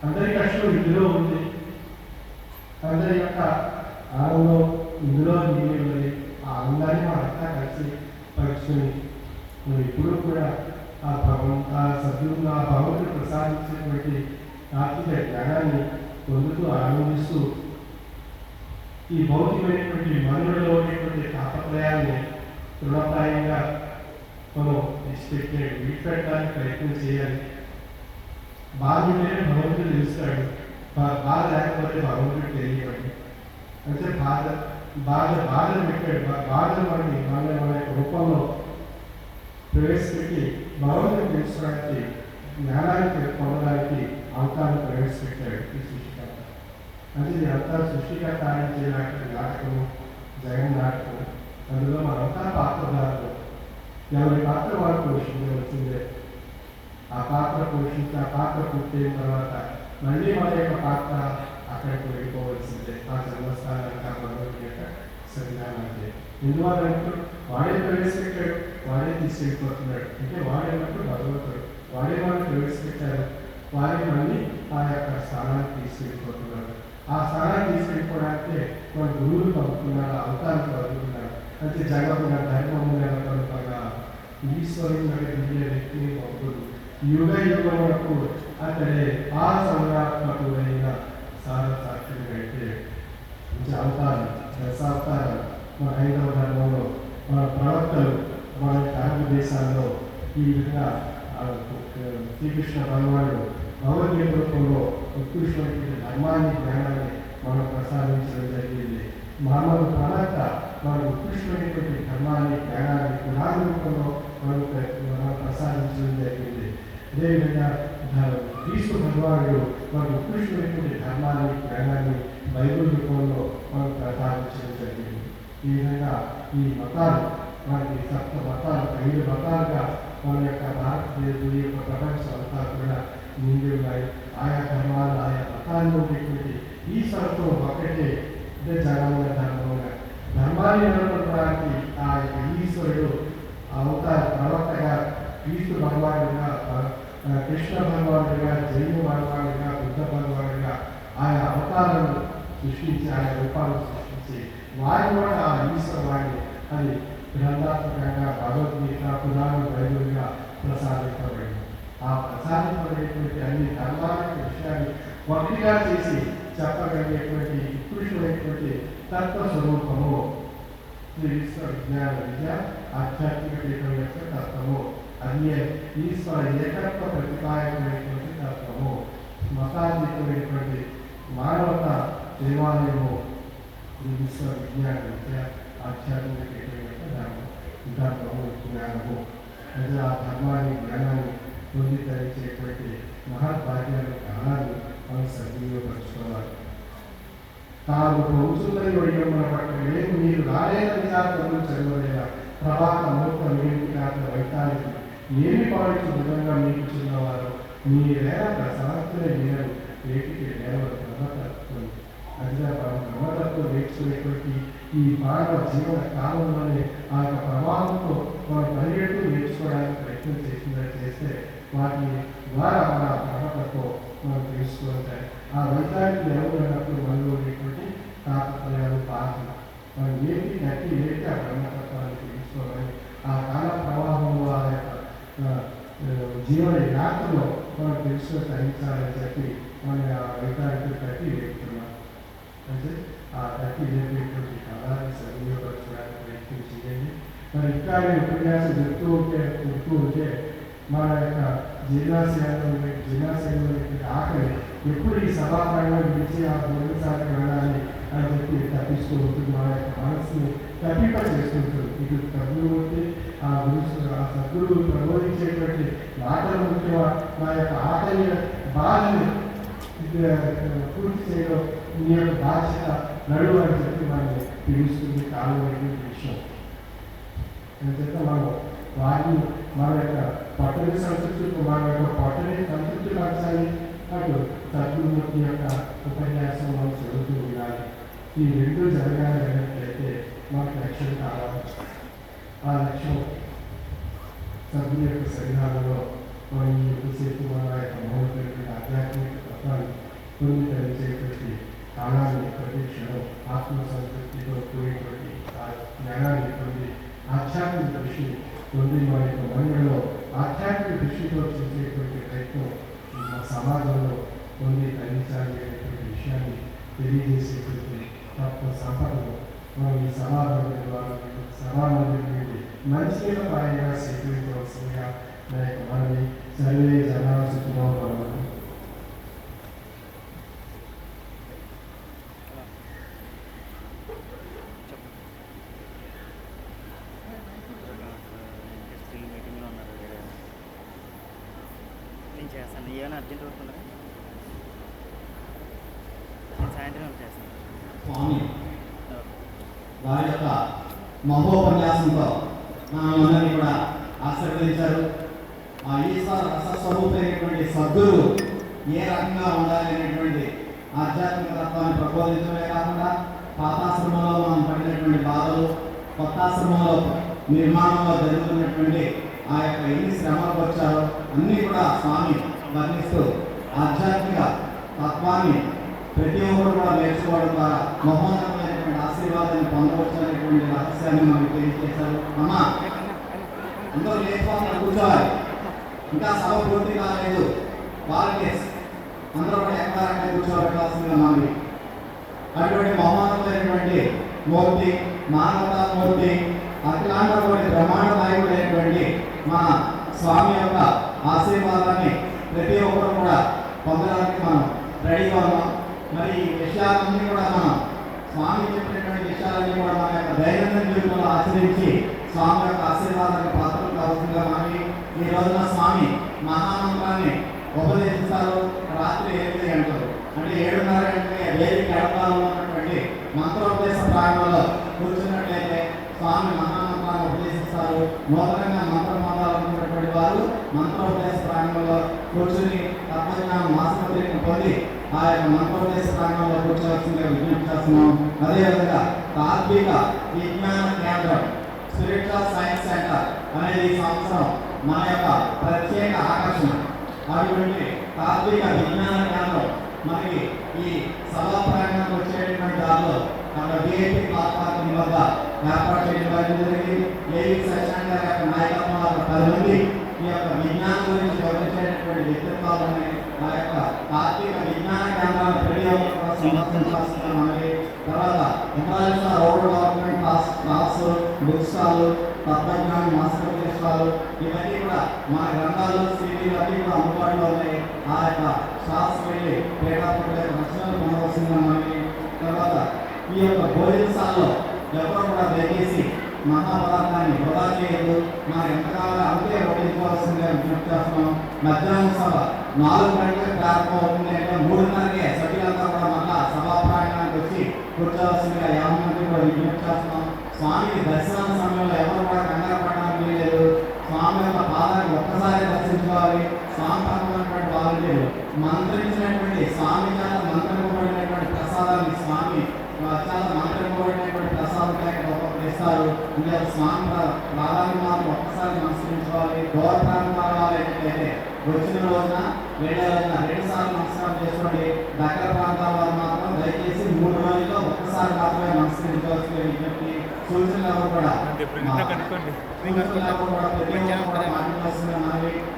అందరి కష్టం ఇందులో ఉంది, అందరి యొక్క ఆనందం ఇందులో మిగిలి ఉన్నది. ఆ ఆనందాన్ని మనంతా కలిసి పంచుకొని మనం ఇప్పుడు కూడా ఆ సభ్యులు ఆ భగవంతుడు ప్రసాదించినటువంటి ఆర్థిక జ్ఞానాన్ని పొందుతూ ఆనందిస్తూ ఈ భౌతికమైనటువంటి మనుగడలో ఉండేటువంటి తాపత్రయాన్ని తృణప్రాయంగా మనం విడిచిపెట్టడానికి ప్రయత్నం చేయాలి. బాధ ఉంటేనే భగవంతుడు తెలుస్తాడు, బాధ లేకపోతే భగవంతుడు తెలియబడి. అంటే బాధను పెట్టాడు, బాధను మన యొక్క రూపంలో ప్రవేశపెట్టి భగవంతుడు తెలుసుకోవడానికి జ్ఞానాన్ని పొందడానికి అవతారాన్ని ప్రవేశపెట్టాడు ఈ సృష్టికర్త. అంటే ఇది అంతా సృష్టికర్త ఆడించే నాటకము, జగన్ నాటకం. అందులో మనంతా పాత్రధారులు. ఎవరి పాత్ర వారు పోషించవలసిందే. ఆ పాత్ర పోషించి ఆ పాత్ర పూర్తయిన తర్వాత మళ్ళీ మన యొక్క పాత్ర అక్కడికి వెళ్ళిపోవలసిందే. ఆ జన్మస్థానానికి ఆ భగవంతుడి యొక్క సన్నిధానానికి. ఎందువల్లంటే వాడే ప్రవేశపెట్టాడు, వాడే తీసుకెళ్ళిపోతున్నాడు. అంటే వాడేమంటూ భగవంతుడు, వాడే వాళ్ళు ప్రవేశపెట్టారు, వాడే మళ్ళీ ఆ యొక్క స్థానాన్ని తీసుకెళ్ళిపోతున్నారు. ఆ స్థానాన్ని తీసుకెళ్ళిపోవడానికి మన గురువులు పంపుతున్నారు, అవతారం పంపుతున్నారు. అంటే జగమున ధర్మము నెలకొల్పగా ఈశ్వరుడు దివ్య వ్యక్తిని పంపుడు. యుగ యుగములకు అతడే ఆ సంగ్రాత్మకుడైన సారసాక్షుడు అయితే అవతారం దశావతారం మన హైందవ ధర్మంలో మన ప్రవక్తలు మన అరబ్ దేశాల్లో ఈ విధంగా శ్రీకృష్ణ భగవానుడు భగవద్గీత రూపంలో ఉత్కృష్టమైన ధర్మాన్ని జ్ఞానాన్ని మనం ప్రసాదించడం జరిగింది. మానవ ప్రవక్త మన ఉత్కృష్టమైనటువంటి ధర్మాన్ని జ్ఞానాన్ని పురాణ రూపంలో మనం ప్రసాదించడం జరిగింది. అదేవిధంగా క్రీస్తు భగవానుడు మన ఉత్కృష్టమైనటువంటి ధర్మాన్ని జ్ఞానాన్ని బైబిల్ రూపంలో మనం ప్రసాదించడం జరిగింది. ఈ విధంగా ఈ మతాలు మనకి సప్త మతాలు 5 మతాలుగా మన యొక్క భారతదేశం యొక్క ప్రపంచం అంతా కూడా నిండి ఉన్నాయి. ఆయా ధర్మాలు ఆయా మతాల్లో ఉండేటువంటి ఈశ్వరత్వం ఒకటే. అంటే జగమున ధర్మంగా ధర్మాన్ని నిలబడడానికి ఆ యొక్క ఈశ్వరుడు అవతార ప్రవక్తగా క్రీస్తు భగవానుడిగా కృష్ణ భగవానుడిగా జైన భగవానుడిగా బుద్ధ భగవానుడిగా ఆయా అవతారాలను సృష్టించి ఆయా రూపాలను సృష్టించి వారి కూడా ఆ ఈశ్వరవాణి అది గ్రంథాత్మకంగా భగవద్గీత పురాణ బైబిల్గా ప్రసాదింపబడింది. ఆ ప్రసాదింపబడేటువంటి అన్ని ధర్మాల విషయాన్ని ఒకటిగా చేసి చెప్పగలిగేటువంటి ఉత్కృష్టమైనటువంటి తత్వస్వరూపము ఈశ్వర విజ్ఞాన విద్య ఆధ్యాత్మిక యొక్క తత్వము. అన్య ఈశ్వర ఏకత్వ ప్రతిపాదకమైనటువంటి తత్వము. మతాతీతమైనటువంటి మానవత దేవాలయము ఈశ్వర విజ్ఞాన విద్య ఆధ్యాత్మిక ధర్మము జ్ఞానము. అంటే ఆ ధర్మాన్ని జ్ఞానాన్ని పొందితరించేటువంటి మహద్భాగ్యాన్ని కాలాన్ని మనం సద్వినియోగపరచుకోవాలి. తాను రోజులని ఒడిగమ్మన పట్ల లేదు మీరు రాలేన విచారణలు చదవలేదా ప్రభాత మూర్త నివేదికాత్మ వైతానికి ఏమి పాడించు విధంగా మీకు చిన్నవారు మీరేలా ప్రశాంతుల వినరు వేటికి దేవత బ్రహ్మతత్వం. అదిగా బ్రహ్మతత్వం నేర్చుకునేటువంటి ఈ మానవ జీవన కాలంలోనే ఆ యొక్క ప్రభావంతో మనం పరిగెడుతూ నేర్చుకోవడానికి ప్రయత్నం చేస్తే వాటి ద్వారా మన బ్రహ్మతత్వం మనం తెలుసుకుంటాయి. ఆ వైద్యానికి ఎవరైనప్పుడు మనలో ఉండేటువంటి తాపత్రయాలు బాధలు మనం ఏంటి గట్టి ఏంటి ఆ బ్రహ్మతత్వాన్ని తెలుసుకోవాలని ఆ కాల ప్రవాహంలో ఆ యొక్క జీవన యాత్రలో మనం తెలుసుకొని తగ్గించాలని చెప్పి మన ఆ వైద్యానికి కట్టి వేస్తున్నాం. అంటే ఆ కట్టి వేసేటువంటి కాలాన్ని సద్వినియోగపరచడానికి ప్రయత్నం చేయండి. మరి ఇంకా ఉపన్యాసం చెప్తూ ఉంటే మన యొక్క జిల్లాశయంలో ఆకలి ఎప్పుడు ఈ సభాపరంగా విడిచి ఆ భోజనశాలకు వెళ్ళాలి అని చెప్పి తప్పిస్తూ ఉంటుంది. మన యొక్క మనసుని తప్పిప చేస్తుంటుంది. ఇటు సద్గురు ఉంటే ఆ సద్గురువు ప్రబోధించేటువంటి మాటలు ముఖ్యమా నా యొక్క ఆకలి బాధని పూర్తి చేయడం మీ యొక్క బాధ్యత నడువు అని చెప్పి మనల్ని పిలుస్తుంది కాలమైనటువంటి విషయం. అందుచేత మనం వారిని మన యొక్క పట్టణ సంతృప్తి మన యొక్క పట్టణ సంతృప్తి పరచాలి. అటు సద్గురుమూర్తి యొక్క ఉపన్యాసం మనం చదువుతూ ఉండాలి. ఈ రెండు జరగాలన్నట్లయితే మనకు లక్ష్యం కావాలి. ఆ లక్ష్యం సద్గురు యొక్క సన్నిధానంలో మనం ఎక్కువసేపు మన యొక్క మహోన్నతమైన ఆధ్యాత్మిక తత్వాన్ని పొందితరించేటువంటి కాలాన్ని ప్రతి క్షణం ఆత్మ సంతృప్తితో కూడినటువంటి ఆ జ్ఞానాన్ని పొంది ఆధ్యాత్మిక దృష్టి పొంది మన యొక్క మనలో ఆధ్యాత్మిక దృష్టితో చేసేటువంటి ప్రయత్నం మా సమాజంలో పొంది తగ్గించాలి అనేటువంటి విషయాన్ని తెలియజేసేటువంటి తత్వ సంపదను మనం ఈ సమాజం ద్వారా నుండి మంచిగా పాయంగా స్వీకరించవలసిందిగా నా యొక్క మనని సర్వే జనాసుకున్నాం. చేస్తాను ఏమైనా అర్జెంట్ వర్క్ ఉందా? నేను సాయంత్రం చేస్తాను. స్వామి వారి యొక్క మహోపన్యాసంతో మనందరినీ కూడా ఆశీర్వదించారు. ఆ ఈశ్వర రసస్వరూపమైనటువంటి సద్గురు ఏ రకంగా ఉండాలి అనేటువంటి ఆధ్యాత్మిక తత్వాన్ని ప్రబోధించడమే కాకుండా పాతాశ్రమంలో మనం పడినటువంటి బాధలు, కొత్తాశ్రమంలో నిర్మాణంలో జరుగుతున్నటువంటి ఆ యొక్క ఎన్ని శ్రమలకు వచ్చారో అన్నీ కూడా స్వామి వర్ణిస్తూ ఆధ్యాత్మిక తత్వాన్ని ప్రతి ఒక్కరు కూడా నేర్చుకోవడం ద్వారా మహోన్నతమైనటువంటి ఆశీర్వాదాన్ని పొందవచ్చు అనేటువంటి రహస్యాన్ని మనకు తెలియజేశారు. అమ్మ అందరూ లేచిపోతున్నారు, కూర్చోవాలి. ఇంకా సభ పూర్తి కాలేదు. వాలంటీర్స్ అందరూ కూడా ఎక్కడారంటే కూర్చోబెట్టాల్సిందిగా మనవి. అటువంటి మహోన్నతమైనటువంటి మూర్తి, మానవతా మూర్తి, అఖిలాండకోటి బ్రహ్మాండ నాయకుడైనటువంటి మన స్వామి యొక్క ఆశీర్వాదాన్ని ప్రతి ఒక్కరు కూడా పొందడానికి మనం రెడీగా ఉన్నాం. మరి ఈ విషయాలన్నీ కూడా మనం స్వామి చెప్పినటువంటి విషయాలన్నీ కూడా మన యొక్క దైనందిన జీవితంలో ఆచరించి స్వామి యొక్క ఆశీర్వాదానికి పాత్రలు కావాల్సిందిగా మనవి. ఈ రోజున స్వామి మహామంత్రాన్ని ఉపదేశిస్తారు. రాత్రి 8 గంటలు అంటే 7:30 గంటలకి వేదిక ఎడపాలలో ఉన్నటువంటి మంత్రోపదేశ ప్రాంగణంలో కూర్చున్నట్లయితే స్వామి మహామంత్రాన్ని ఉపదేశిస్తారు. నూతనంగా మంత్రం పొందాలనుకున్నటువంటి వారు మంత్రోపదేశ ప్రాంగణంలో కూర్చుని తత్వజ్ఞానం మాసపత్రికను పొంది ఆ యొక్క మంత్రోపదేశ ప్రాంగణంలో కూర్చోవలసిందిగా విజ్ఞప్తి చేస్తున్నాం. అదేవిధంగా తాత్విక విజ్ఞాన కేంద్రం స్పిరిచువల్ సైన్స్ సెంటర్ అనేది ఈ సంవత్సరం మన యొక్క ప్రత్యేక ఆకర్షణ. అటువంటి తాత్విక విజ్ఞాన కేంద్రం మనకి ఈ సభా ప్రాంగణానికి వచ్చేటటువంటి దారిలో మన విఐపి క్లాస్ పార్కింగ్ వద్ద ఏర్పాటు చేయడం జరిగింది. ఏవి సత్యనారాయణ గారి యొక్క నాయకత్వంలో 10 మంది ఈ యొక్క విజ్ఞానం గురించి వివరించేటటువంటి వ్యక్తిత్వాలు ఉన్నాయి. ఆ యొక్క తాత్విక విజ్ఞాన కేంద్రాన్ని ప్రతి ఒక్కరు సందర్శించాల్సిందిగా మనకి. తర్వాత international road development class book stall, తత్వజ్ఞానం మాస్టర్ స్టాల్ ఇవన్నీ కూడా మన గ్రంథాలు సీడీలు అన్నీ కూడా అందుబాటులో ఉన్నాయి. ఆ యొక్క స్టాల్స్ వెళ్ళి క్రీడాపతుల యొక్క రచనలు పొందవలసిందిగా మనకి. తర్వాత ఈ యొక్క భోజనశాలలో ఎవరు కూడా దయచేసి మహాపదార్థాన్ని వృధా చేయదు. మనం ఎంతకాలం అంతే వడ్డించుకోవాల్సిందిగా విజ్ఞప్తి చేస్తున్నాం. మధ్యాహ్నం సభ 4 గంటలకు ప్రారంభం అవుతుంది. అంటే 3:30కే సభ్యులంతా కూడా మళ్ళా సభా ప్రాంగణానికి వచ్చి కూర్చోవలసిందిగా 50 మంది కూడా విజ్ఞప్తి చేస్తున్నాం. స్వామికి దర్శనం సమయంలో ఎవరు కూడా కంగారు పడడానికి లేదు. స్వామి యొక్క పాదాన్ని ఒక్కసారి దర్శించుకోవాలి. స్వామి పరమైనటువంటి వాలంటీర్లు మంత్రించినటువంటి స్వామి చేత మంత్రింపబడినటువంటి ప్రసాదాన్ని స్వామి చాలా మంత్రింపబడినటువంటి ప్రసాదం ఒక్కొక్కరు ఇస్తారు. ఇంకా స్వామి ప్రాధాన్యం మాత్రం ఒక్కసారి నమస్కరించుకోవాలి. దూర ప్రాంతాల వాళ్ళైతే వచ్చిన రోజున వెళ్ళే రోజున 2 సార్లు నమస్కారం చేసుకోండి. దగ్గర ప్రాంతాల వారు మాత్రం దయచేసి 3 రోజుల్లో ఒక్కసారి మాత్రమే నమస్కరించవలసిన విజ్ఞప్తి. సూచనలు కూడా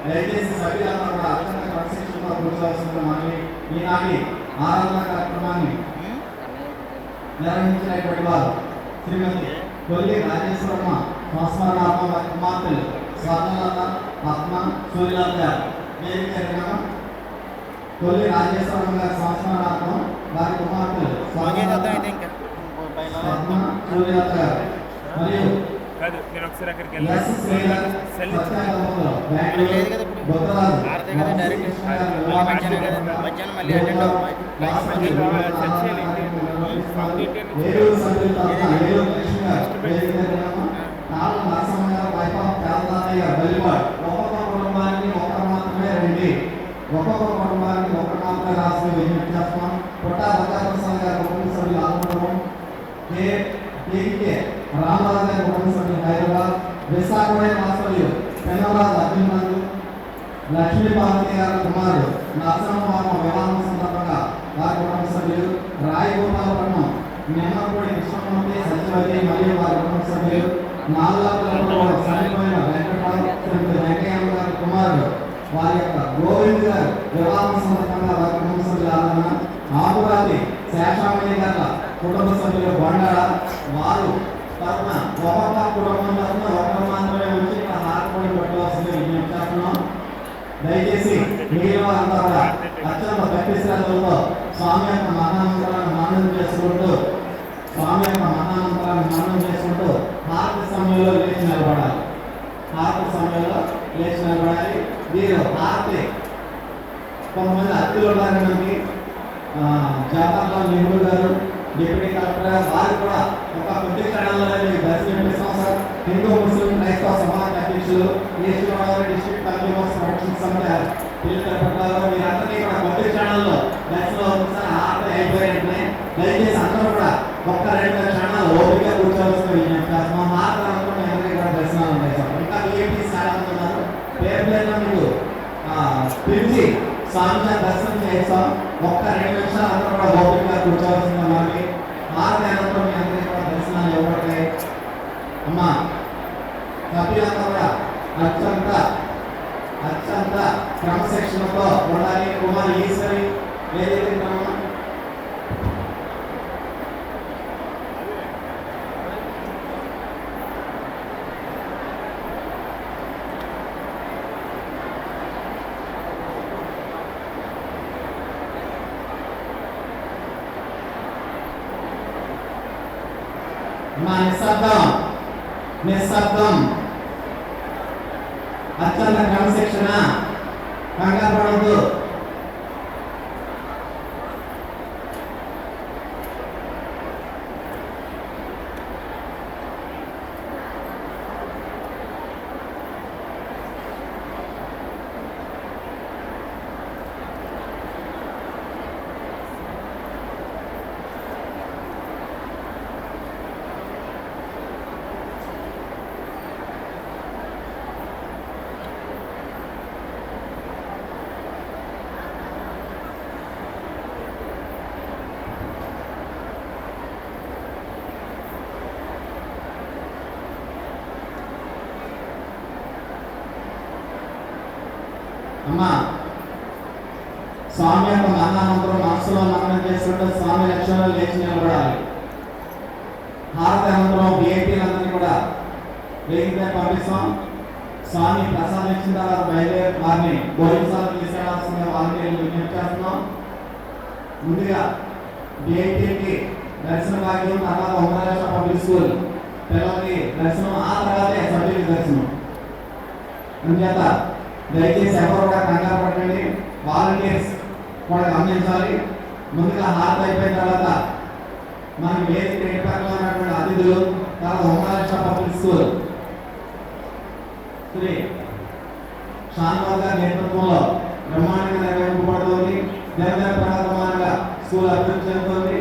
దయచేసి సభ్యులందరూ కూడా అత్యంత క్రమశిక్షణతో కూర్చోవలసిందిగా మనవి. ఈనాటి ఆరాధన కార్యక్రమాన్ని నిర్వహించినటువంటి వారు శ్రీమతి కొల్లి రాజేశ్వరమ్మ సంస్మరణాత్మ వారి కుమార్తెలు స్వర్ణలత, పద్మ, సూర్యలత గారు. కొల్లి రాజేశ్వరమ్మ గారి సంస్మరణాత్మ వారి కుమార్తెలు పద్మ, సూర్యలత గారు మరియు ఒక్కొక్క కుటుంబానికి ఒకరు మాత్రమే రాష్ట్ర విజ్ఞప్తి చేస్తున్నాం. పుట్టా భద్రప్రసాద్ గారి కుటుంబ సభ్యులు ఆంధ్రప్రదేశ్, రామరాజు గారి కుటుంబ సభ్యులు హైదరాబాద్, విశాఖపట్నం వాస్తవ్యులు పెనవరాజు అభిమానులు, లక్ష్మీ పార్వతి గారి కుమారుడు నరసింహ వివాహం సందర్భంగా వారి కుటుంబ సభ్యులు, రాయగోపాలపట్నం నిమ్మపూడి కృష్ణమూర్తి సత్యవతి మరియు వారి కుటుంబ సభ్యులు, నాలుగులో చనిపోయిన వెంకయ్య గారి కుమారుడు వారి యొక్క గోవింద్ గారు వివాహం సందర్భంగా వారి కుటుంబ సభ్యుల ఆదరణ, ఆకురాతి శేషామణి గారి కుటుంబ సభ్యులు బండార వారు తరఫున ఒక్కొక్క కుటుంబం తరఫున ఒకరు మాత్రమే వచ్చి ఇక్కడ హారపడి పెట్టవలసిందిగా విజ్ఞప్తి చేస్తున్నాం. దయచేసి మిగిలిన వారంతా కూడా అత్యంత భక్తి శ్రద్ధలతో స్వామి యొక్క మహామంత్రాన్ని మననం చేసుకుంటూ హారతి సమయంలో లేచి నిలబడాలి. వీరు హారతి కొంతమంది అతిథులు ఉన్నారు. మనకి జాతరలో నెహ్రూ గారు, డిప్యూటీ కలెక్టర్ వారు కూడా ఒక కొద్ది క్షణాల్లో దర్శనం సార్. హిందూ ముస్లిం క్రైస్తవ సమాజ అధ్యక్షులు, east Godavari district consumers protection సమితి పిల్లలు వీరందరినీ కూడా కొద్ది క్షణాల్లో దర్శనం ఒకసారి హారతి అయిపోయినట్లే దయచేసి అందరూ కూడా 1-2 క్షణాలు ఓపిక కూర్చోవలసిన విజ్ఞప్తి చేస్తున్నాం. హారతి అనుకున్న ఎవరికి కూడా దర్శనాలు ఉంటాయి సార్. ఇంకా విఐపీ చాలా ఉన్నారు. పేరు మీకు పిలిచి స్వామి దర్శనం చేస్తాం. ఒక్క 2 నిమిషాలు అందరూ కూడా ఓపికగా కూర్చోవలసింది. మనకి హారతి అనంతరం మీ అందరికీ కూడా దర్శనాలు ఇవ్వబడతాయి. అమ్మా సభ్యులంతా కూడా అత్యంత క్రమశిక్షణతో ఉండాలి. కుమార్ ఈశ్వరి ఏదైతే నిశ్శబ్దం అత్యంత క్రమశిక్షణ, కంగారు పడవద్దు. అమ్మా స్వామి యొక్క మహామంత్రం మనసులో మననం చేసుకుంటూ స్వామి లక్ష్యంలో లేచి నిలబడాలి. హారతి అనంతరం విఐపీలందరినీ కూడా వేదికపై పంపిస్తాం. స్వామి ప్రసాదం ఇచ్చిన తర్వాత బయలుదేరి వారిని భోజనశాలకు తీసుకెళ్లాల్సిన వాలంటీర్లు విజ్ఞప్తి చేస్తున్నాం. ముందుగా విఐపీకి దర్శన భాగ్యం, తర్వాత ఉమ్మరాష్ట్ర పబ్లిక్ స్కూల్ పిల్లలకి దర్శనం, ఆ తర్వాతే సభ్యులకి దర్శనం. అందుచేత దయచేసి ఎవరు కూడా కంగారు పట్టండి. వాలంటీర్స్ కూడా గమనించాలి. ముందుగా హారతి అయిపోయిన తర్వాత మనకి వేదిక ఏర్పాటులో ఉన్నటువంటి అతిథులు, తర్వాత ఉమ్మరాష్ట్ర పబ్లిక్ స్కూల్ శ్రీ షాన్వాల్ గారి నేతృత్వంలో బ్రహ్మాండంగా నిర్వహింపబడుతుంది. దినదిన ప్రమాదంగా స్కూల్ అభివృద్ధి చెందుతుంది.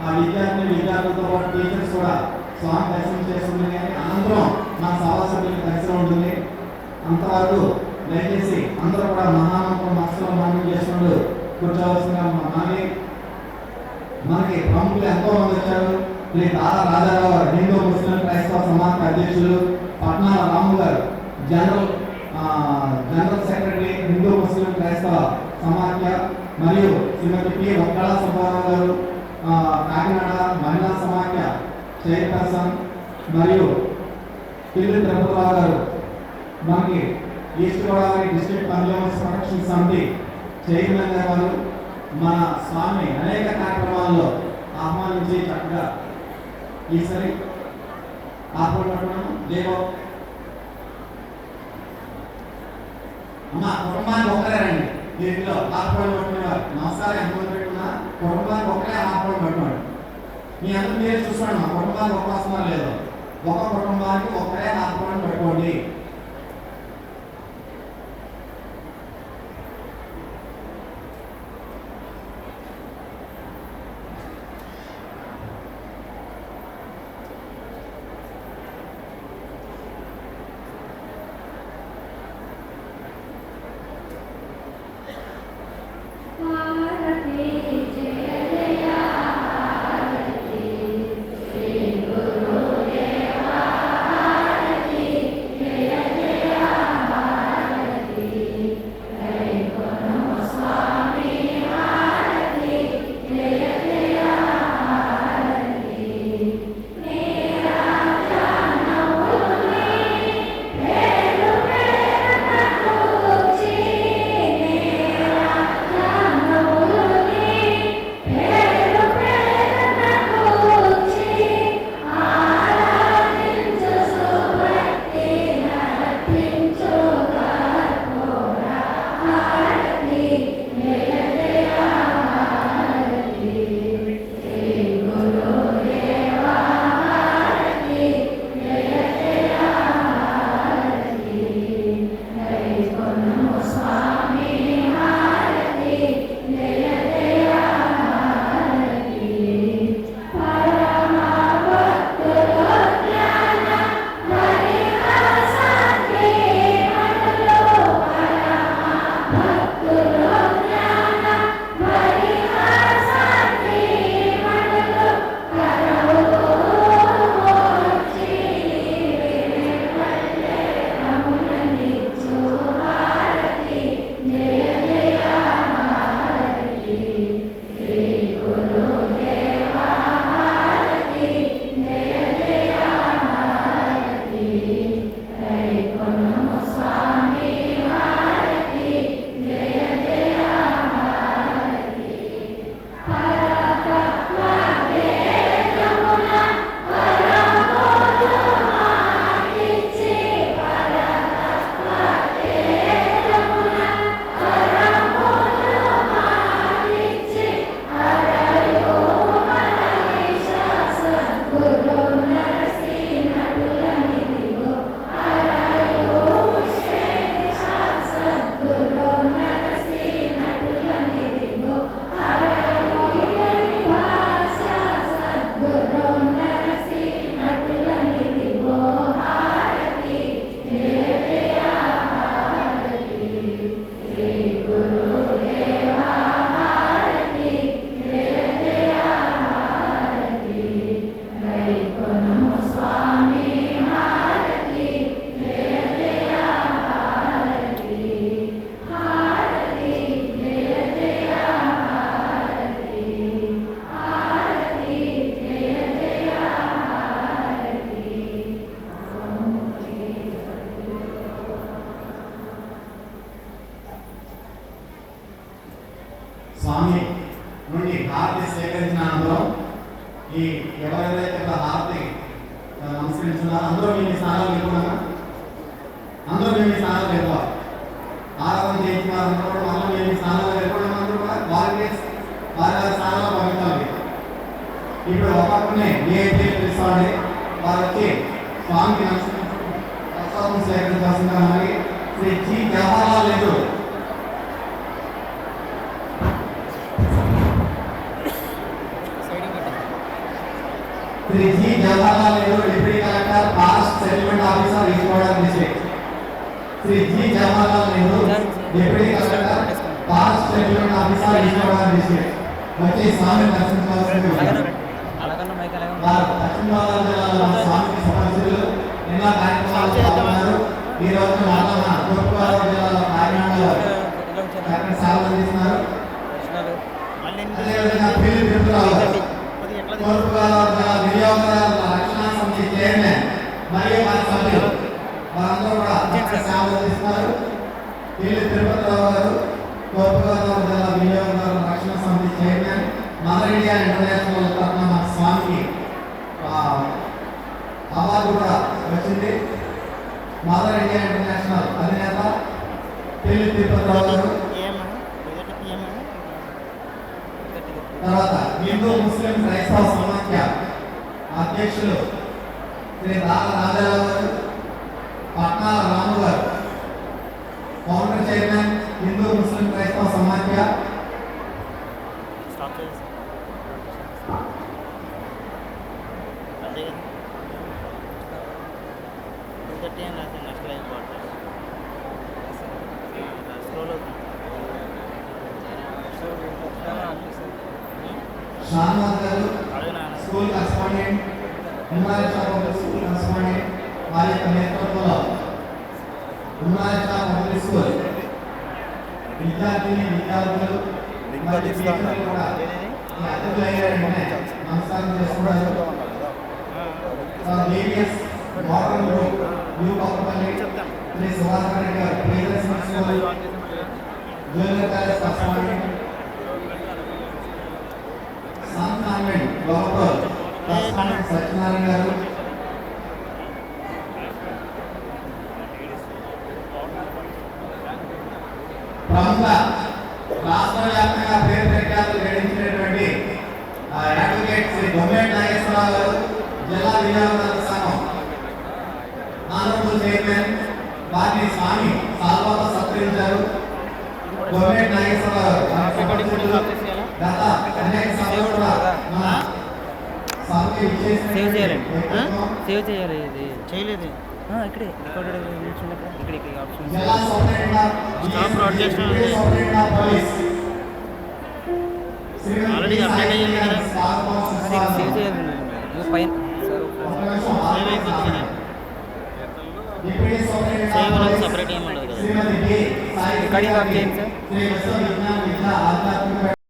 ఆ విద్యార్థులతో పాటు టీచర్స్ కూడా స్వామి దర్శనం చేస్తుంది. కానీ అనంతరం మన సభా సభ్యులకు దర్శనం ఉంటుంది. అంతవరకు దయచేసి అందరూ కూడా మహామంత్రం మనసులో మననం చేసుకుంటూ కూర్చోవలసిందిగా మనకి ప్రముఖులు ఎంతో మంది వచ్చారు. శ్రీ తారా రాజారావు గారు, హిందూ ముస్లిం క్రైస్తవ సమాఖ్య అధ్యక్షులు, పట్నాల రాము గారు, జనరల్ సెక్రటరీ హిందూ ముస్లిం క్రైస్తవ సమాఖ్య, మరియు శ్రీమతి పి ఒక్కళ సుబ్బారావు గారు, కాకినాడ మహిళా సమాఖ్య చైర్పర్సన్, మరియు పిల్లి తిరుపతిరావు గారు మనకి east Godavari district consumers protection సమితి చైర్మన్ గారు మన స్వామి అనేక కార్యక్రమాల్లో ఆహ్వానించి చక్కగా ఈసారి ఆహ్వానించడం దేవో అమ్మ కుటుంబానికి ఒక్కరే రండి. దీంట్లో ఆహ్వానం పట్టుకునేవారు నమస్కారం ఎంతమంది పెట్టుకున్నా కుటుంబానికి ఒక్కరే ఆహ్వానం పట్టుకోండి. మీ అందరూ మీరు చూసుకోండి, మా కుటుంబానికి ఒక్క అవసరం లేదు. ఒక కుటుంబానికి ఒక్కరే ఆహ్వానం పెట్టుకోండి. జయ స్నానాలు వెళ్ళిపోవాలి. ఆరాధన చేయించిన అందరూ కూడా మనం వెళ్ళి స్నానాలు వెళ్ళిపోవడం అందరూ కూడా వాలంటీర్స్ వారి స్నానాలు పంపించాలి. ఇప్పుడు ఒకరిని ఏఐటీ పిలుస్తామండి. వారు వచ్చి స్వామికి ప్రసాదం సేకరించాల్సిందిగా మరి Shri G Jawaharlal Nehru Shri G Jawaharlal Nehru deputy collector past settlement officer East Godavari district. Shri G Jawaharlal Nehru deputy collector past settlement officer East Godavari district వచ్చి స్వామి దర్శించవలసింది. వారు పశ్చిమ గోదావరి జిల్లాలో స్వామికి సుపరిచితులు. ఎన్నో కార్యక్రమాలు చేస్తున్నారు. ఈ రోజు మన తూర్పు గోదావరి జిల్లాలో కాకినాడలో సేవలు అందిస్తున్నారు. అదేవిధంగా పిల్లి తిరుపతిరావు తూర్పు గోదావరి జిల్లా వినియోగదారుల రక్షణ సమితి చైర్మన్ మరియు వారి సభ్యులు వారందరూ కూడా సేవలు అందిస్తున్నారు. పిల్లి తిరుపతిరావు గారు తూర్పు గోదావరి జిల్లా వినియోగదారుల రక్షణ సమితి చైర్మన్. మదర్ ఇండియా ఇంటర్నేషనల్ తరఫున మన స్వామికి అవార్డు కూడా వచ్చింది. మదర్ ఇండియా ఇంటర్నేషనల్ అధినేత పిల్లి తిరుపతిరావు గారు. తర్వాత హిందూ ముస్లిం క్రైస్తవ సమాఖ్య అధ్యక్షులు శ్రీ రాజారావు గారు, పట్నాల రాము గారు, ఫౌండర్ చైర్మన్ హిందూ ముస్లిం క్రైస్తవ సమాఖ్య. షాన్వాజ్ గారు school correspondent, Umraisha public school correspondent. వారి యొక్క నేతృత్వంలో ఉమ్రాయిషా పబ్లిక్ స్కూల్ విద్యార్థులు మరియు టీచర్లు కూడా ఈ అతిథులు అయ్యారంటే నమస్కారం చేసుకుంటారు. AVS model group new Kothapalli Shri Subhakar Reddy గారు Priyadarshana school junior college correspondent. Sun convent Gopur correspondent Satyanarayana గారు. ప్రముఖ రాష్ట్ర వ్యాప్తంగా పేరు ప్రఖ్యాతులు గడించినటువంటి అడ్వకేట్ శ్రీ గొమ్మేటి నాగేశ్వరరావు గారు, జిల్లా వినియోగదారుల సంఘం ఆనరబుల్ చైర్మన్. వారిని స్వామి సాల్వాతో సత్కరించారు. గొమ్మేటి నాగేశ్వరరావు గత అనేక సభలు కూడా మన సభకి సేవ్ చేయాలి. ఇది చేయలేదు ఇక్కడే ఇక్కడ ఆప్షన్ జిల్లా సూపరింటెండెంట్ పోలీస్ ఆల్రెడీ అప్డేట్ అయ్యింది కదా, సేవ్ చేయాలి పైన సపరేట్ ఏమి ఉండదు కదా. రికార్డింగ్ ఆఫ్ చేయండి సార్.